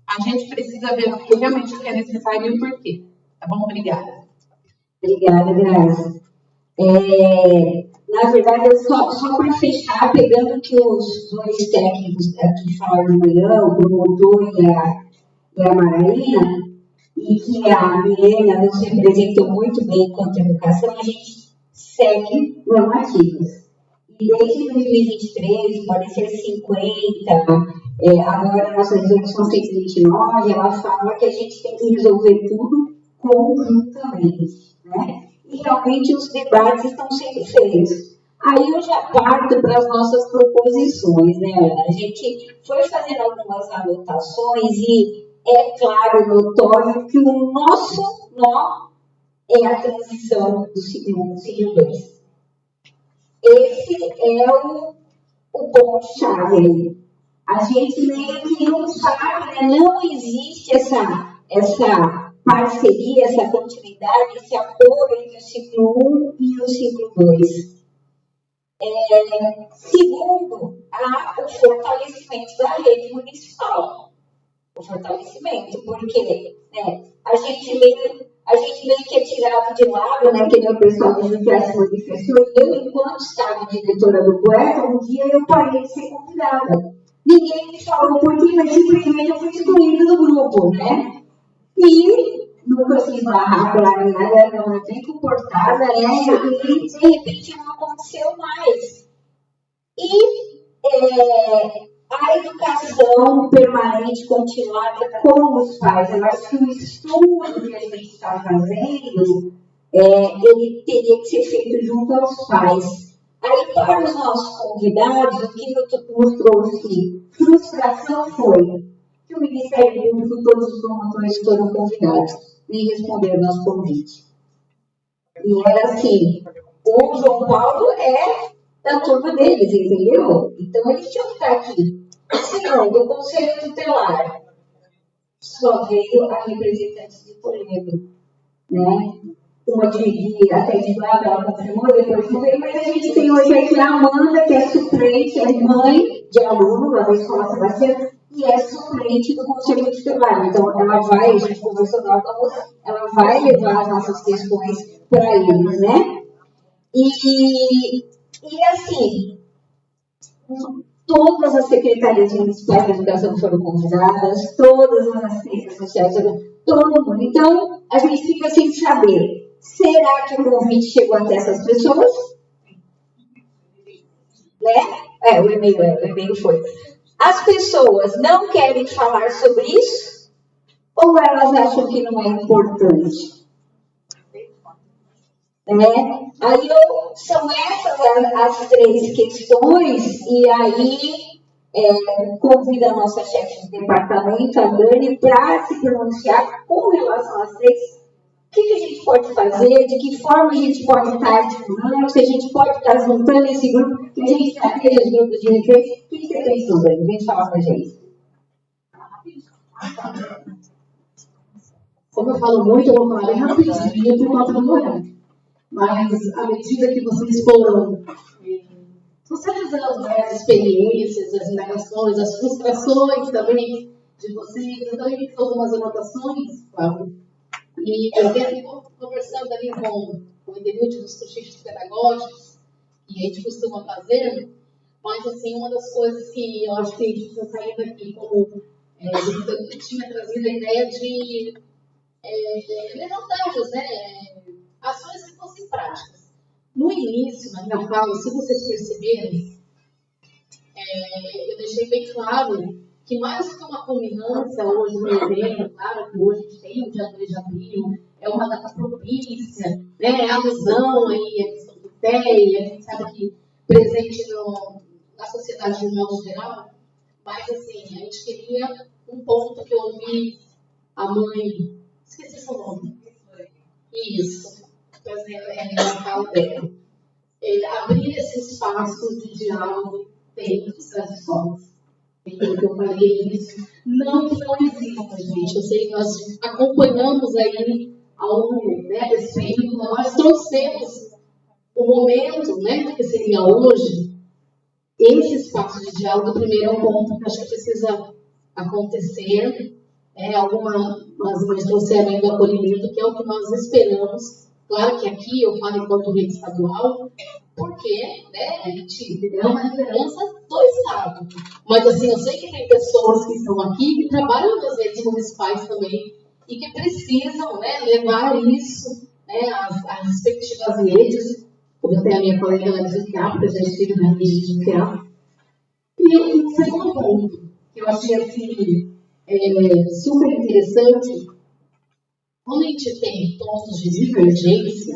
a gente precisa ver o que realmente é necessário e o porquê. Tá bom? Obrigada. Obrigada, Graça. Na verdade, eu só para fechar, pegando o que os 2 técnicos aqui falaram de manhã, o promotor e a Maraína, e que a Milena nos representou muito bem quanto à educação, a gente segue normativas. E desde 2023, pode ser 50, agora a nossa resolução 129, ela fala que a gente tem que resolver tudo conjuntamente, né? E realmente os debates estão sendo feitos. Aí eu já parto para as nossas proposições, né, Ana? A gente foi fazendo algumas anotações e é claro, notório, que o nosso nó é a transição do ciclo 1 para o ciclo 2. Esse é o ponto-chave aí. A gente meio que não sabe, né? Não existe essa parceria, essa continuidade, esse apoio entre o ciclo 1 e o ciclo 2. Segundo, há o fortalecimento da rede municipal. O fortalecimento, porque a gente meio que é tirado de lado, né, que nem o pessoal do Judiciário se manifestou. Eu, enquanto estava diretora do Poeta, um dia eu parei de ser convidada. Ninguém me falou por quê, mas simplesmente eu fui excluída do grupo, né? E nunca se esbarrar para nada, não é bem comportada, né? E de repente não aconteceu mais. E a educação permanente continuada com os pais. Eu acho que o estudo que a gente está fazendo, ele teria que ser feito junto aos pais. Aí, para os nossos convidados, o que nos trouxe frustração foi que o Ministério Público, todos os promotores foram convidados e responderam nosso convite. E era assim, o João Paulo é da turma deles, entendeu? Então eles tinham que estar aqui. Senão, do Conselho Tutelar, só veio a representante de Toledo, né? Uma até de lá, ela confirmou, depois não veio, mas a gente tem hoje aqui a Amanda, que é suplente, é mãe de aluno lá da Escola Sebastião, e é suplente do Conselho Tutelar. Então, ela vai, a gente conversou com ela vai levar as nossas questões para eles, né? E assim, todas as secretarias municipais de educação foram convidadas, todas as assistências sociais, todo mundo. Então, a gente fica sem saber, será que o convite chegou até essas pessoas? Né? O e-mail foi. As pessoas não querem falar sobre isso? Ou elas acham que não é importante? Aí são essas as três questões, e aí convido a nossa chefe de departamento, a Dani, para se pronunciar com relação às três. O que a gente pode fazer, de que forma a gente pode estar articulando, se a gente pode estar juntando esse grupo, que a gente tem aqueles grupos de recreio. O que você pensou, Dani? Vem falar com a gente. Como eu falo muito, eu vou falar bem rapidinho por conta do horário. Mas, à medida que vocês foram socializando as experiências, as indagações, as frustrações também de vocês, eu também fiz algumas anotações, Fábio. E eu venho conversando ali com o Edenilde dos cursos pedagógicos, que a gente costuma fazer, mas, assim, uma das coisas que eu acho que a gente precisa sair daqui, como eu tinha trazido a ideia de levantarmos, né? Ações que fossem práticas. No início, na minha fala, se vocês perceberem, eu deixei bem claro que mais do que uma culminância hoje no evento, claro que hoje a gente tem o dia 2 de abril, é uma data propícia, né? A alusão aí, a questão do TEI, a gente sabe que presente na sociedade de modo geral, mas assim, a gente queria um ponto que eu ouvi a mãe, esqueci seu nome. Isso. Na fala dela. Abrir esse espaço de diálogo dentro das escolas. Então, eu falei isso. Não que não exista, gente. Eu sei que nós acompanhamos aí ao longo desse período, nós trouxemos o momento, né, que seria hoje, esse espaço de diálogo. Primeiro é um ponto que acho que precisa acontecer. Algumas mães trouxeram ainda o acolhimento, que é o que nós esperamos. Claro que aqui eu falo enquanto rede estadual, porque, né, a gente é uma liderança do Estado. Mas, assim, eu sei que tem pessoas que estão aqui que trabalham nas redes municipais também e que precisam, né, levar isso, né, às respectivas redes. Como eu tenho a minha colega lá de Juquiá, porque eu já estive na rede de Juquiá. E um segundo ponto, que eu achei, assim, super interessante, quando a gente tem pontos de divergência,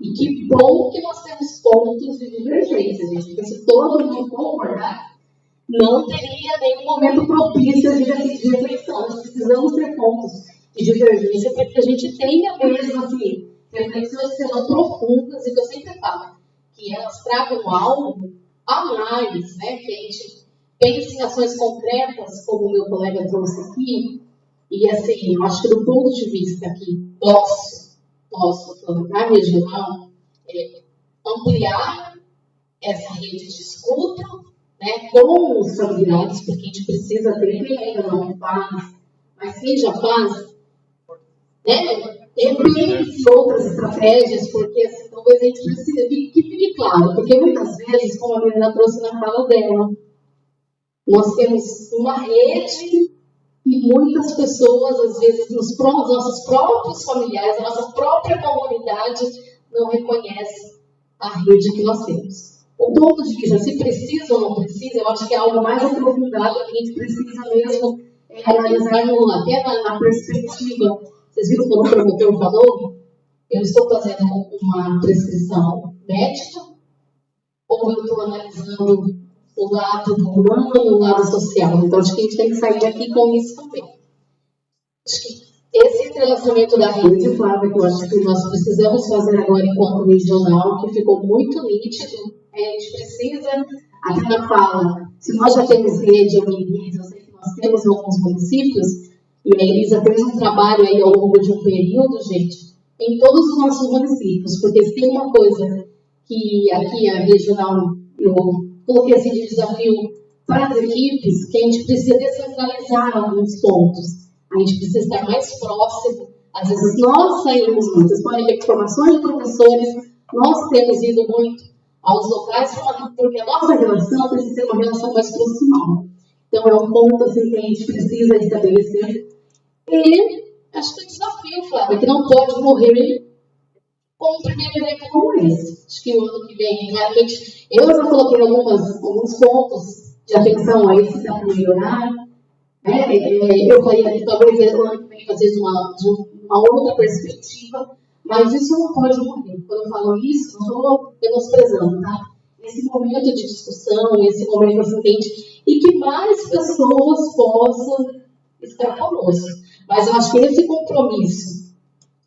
e que bom que nós temos pontos de divergência, gente, porque se todo mundo concordar, não teria nenhum momento propício de reflexão. Nós precisamos ter pontos de divergência para que a gente tenha mesmo, assim, reflexões que sejam profundas, e que eu sempre falo, que elas tragam algo a mais, né, que a gente pense em ações concretas, como o meu colega trouxe aqui. E, assim, eu acho que do ponto de vista aqui nosso plano da regional, ampliar essa rede de escuta, né, com os familiares, porque a gente precisa ter, quem ainda não faz, mas quem já faz, né, repense outras estratégias, porque, assim, talvez a gente precise que fique claro, porque muitas vezes, como a menina trouxe na fala dela, nós temos uma rede e muitas pessoas, às vezes, os nossos próprios familiares, a nossa própria comunidade não reconhece a rede que nós temos. O ponto de vista, se precisa ou não precisa, eu acho que é algo mais aprofundado que a gente precisa mesmo analisar até na perspectiva. Vocês viram quando o promotor falou? Eu estou fazendo uma prescrição médica ou eu estou analisando o lado humano, o lado social. Então, acho que a gente tem que sair daqui com isso também. Acho que esse entrelaçamento da rede, Flávia, que eu acho que nós precisamos fazer agora enquanto regional, que ficou muito nítido, a gente precisa, até na fala, se nós já temos rede ou mini-rede, eu sei que nós temos em alguns municípios, e a Elisa fez um trabalho aí ao longo de um período, gente, em todos os nossos municípios, porque se tem uma coisa que aqui a regional, eu coloquei assim de desafio para as equipes, que a gente precisa descentralizar alguns pontos. A gente precisa estar mais próximo. Às vezes nós saímos muito. Vocês podem ver que formações de professores, nós temos ido muito aos locais, porque a nossa relação precisa ser uma relação mais proximal. Então é um ponto assim, que a gente precisa estabelecer. E acho que é um desafio, Flávia, que não pode morrer com um primeiro evento como esse. Acho que o ano que vem, realmente, eu já coloquei alguns pontos de atenção a esse para melhorar. Eu falei que talvez o ano que vem fazer de uma outra perspectiva, mas isso não pode morrer. Quando eu falo isso, não estou menosprezando, tá? Esse momento de discussão, esse momento assim, e que mais pessoas possam estar conosco. Mas eu acho que esse compromisso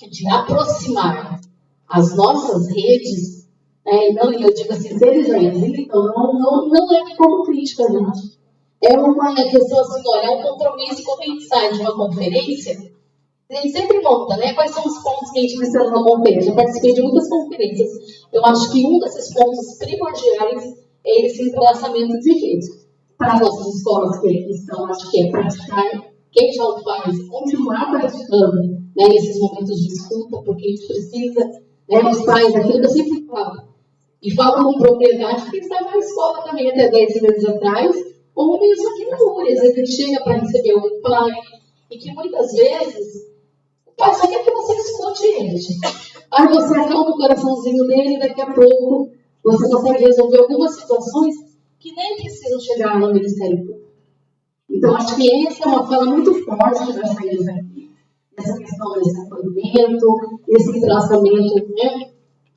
de aproximar as nossas redes, não, eu digo assim, se eles já existam, não é como crítica, gente. É uma questão assim, olha, é um compromisso. Quando a gente sai de uma conferência, a gente sempre monta, né? Quais são os pontos que a gente precisa numa conferência? Eu participei de muitas conferências. Eu acho que um desses pontos primordiais é esse entrelaçamento de rede. Para as nossas escolas que estão, acho que é praticar, quem já o faz, continuar praticando, né, nesses momentos de escuta, porque a gente precisa, né, os pais, aquilo que eu sempre falo, e falo com propriedade, que estava na escola também até 10 meses atrás, ou mesmo aqui na rua, às vezes ele chega para receber o pai, e que muitas vezes o pai só quer que você escute ele. Aí você acalma o coraçãozinho dele e daqui a pouco você consegue resolver algumas situações que nem precisam chegar no Ministério Público. Então, acho que essa é uma fala muito forte das saídas aqui, essa questão desse acolhimento, esse traçamento, né,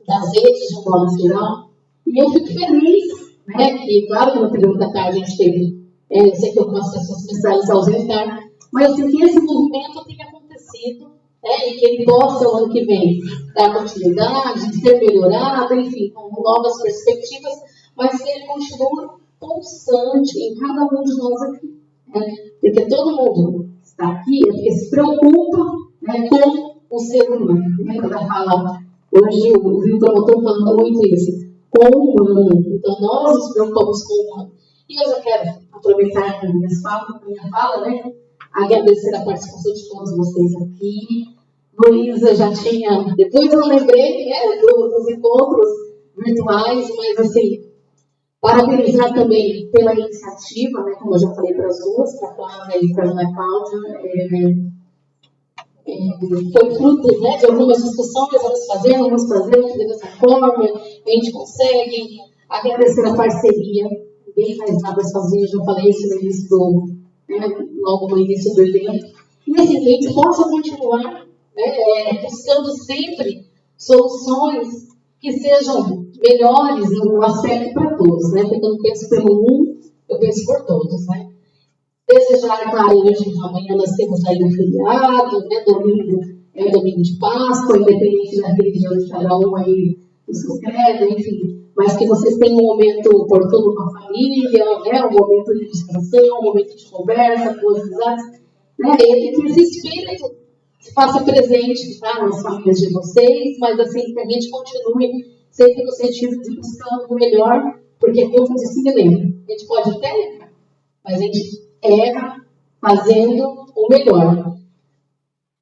das redes de um modo geral. E eu fico feliz, né, que, claro que no período da tarde a gente teve, eu sei que algumas pessoas precisaram se ausentar, mas assim, que esse movimento tenha acontecido, né, e que ele possa, o ano que vem, dar continuidade, ser melhorado, enfim, com novas perspectivas, mas que ele continue pulsante em cada um de nós aqui. Né, porque todo mundo está aqui é porque se preocupa, né, com o ser humano. Lembra da fala? Hoje eu vi o promotor falando muito isso. Com o humano. Então, nós nos preocupamos com o humano. E eu já quero aproveitar a minha fala, né? Agradecer a participação de todos vocês aqui. Luísa já tinha, depois eu lembrei, né, dos encontros virtuais, mas assim, parabenizar também pela iniciativa, né, como eu já falei para as duas, para a Flávia e para a Ana Cláudia. Foi fruto, né, de algumas discussões, vamos fazer dessa forma, a gente consegue. Agradecer a parceria, ninguém faz nada sozinho, já falei isso no início logo no início do evento. E assim, a gente possa continuar, né, buscando sempre soluções que sejam melhores no aspecto para todos, né, porque eu não penso pelo um, eu penso por todos, né. Desejar, claro, hoje, amanhã nós temos aí um feriado, né, domingo é domingo de Páscoa, independente da religião de cada um aí, do seu credo, enfim, mas que vocês tenham um momento oportuno com a família, né, um momento de distração, um momento de conversa, boas risadas, né, e que esse espírito se faça presente, tá, nas famílias de vocês, mas assim, que a gente continue sempre no sentido de buscar o melhor, porque, como disse Milena, a gente pode até errar, mas a gente erra fazendo o melhor.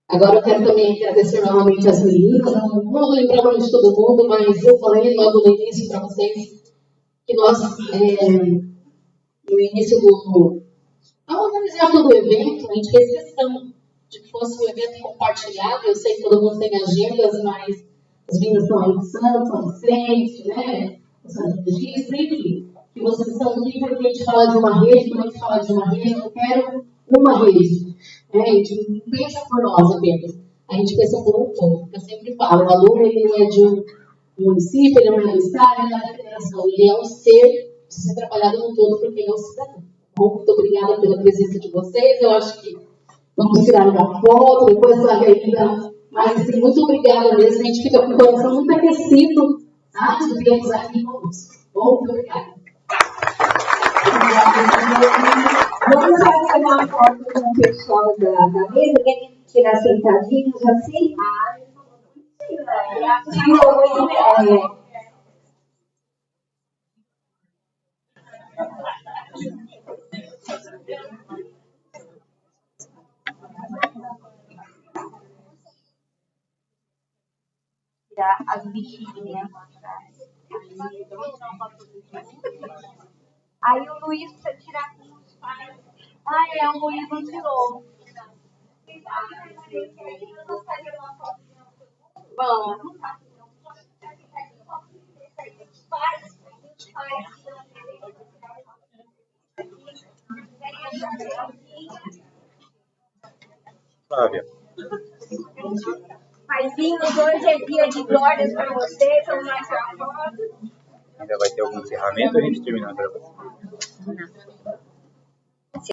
Agora eu quero também agradecer novamente as meninas, não vou lembrar o nome de todo mundo, mas eu falei logo no início para vocês que nós, no início ao organizar todo o evento, a gente fez questão de que fosse um evento compartilhado. Eu sei que todo mundo tem agendas, mas as meninas estão aí em Santos, São Vicente, né, o Santo Registro, enfim, que vocês estão aqui porque a gente fala de uma rede, quando a gente fala de uma rede, eu quero uma rede. A gente não pensa por nós apenas, a gente pensa por um povo. Eu sempre falo, o aluno ele não é de um município, ele não é do estado, ele não é da federação, ele é um ser precisa ser trabalhado no todo porque ele é um cidadão. Bom, muito obrigada pela presença de vocês. Eu acho que vamos tirar uma foto, depois a ainda. Mas, assim, muito obrigada mesmo. A gente fica com o coração muito aquecido, tá? De termos aqui conosco. Bom, muito obrigada. Vamos fazer uma foto com o pessoal da mesa. Querem tirar sentadinhos assim? Tirar as bichinhas atrás. Aí o Luiz precisa tirar com os pais. Ah, o Luiz não tirou. Vamos. Flávia. Paizinhos, hoje é dia de glórias para vocês. Vamos mais uma foto. Ainda vai ter algum encerramento ou a gente termina a gravação?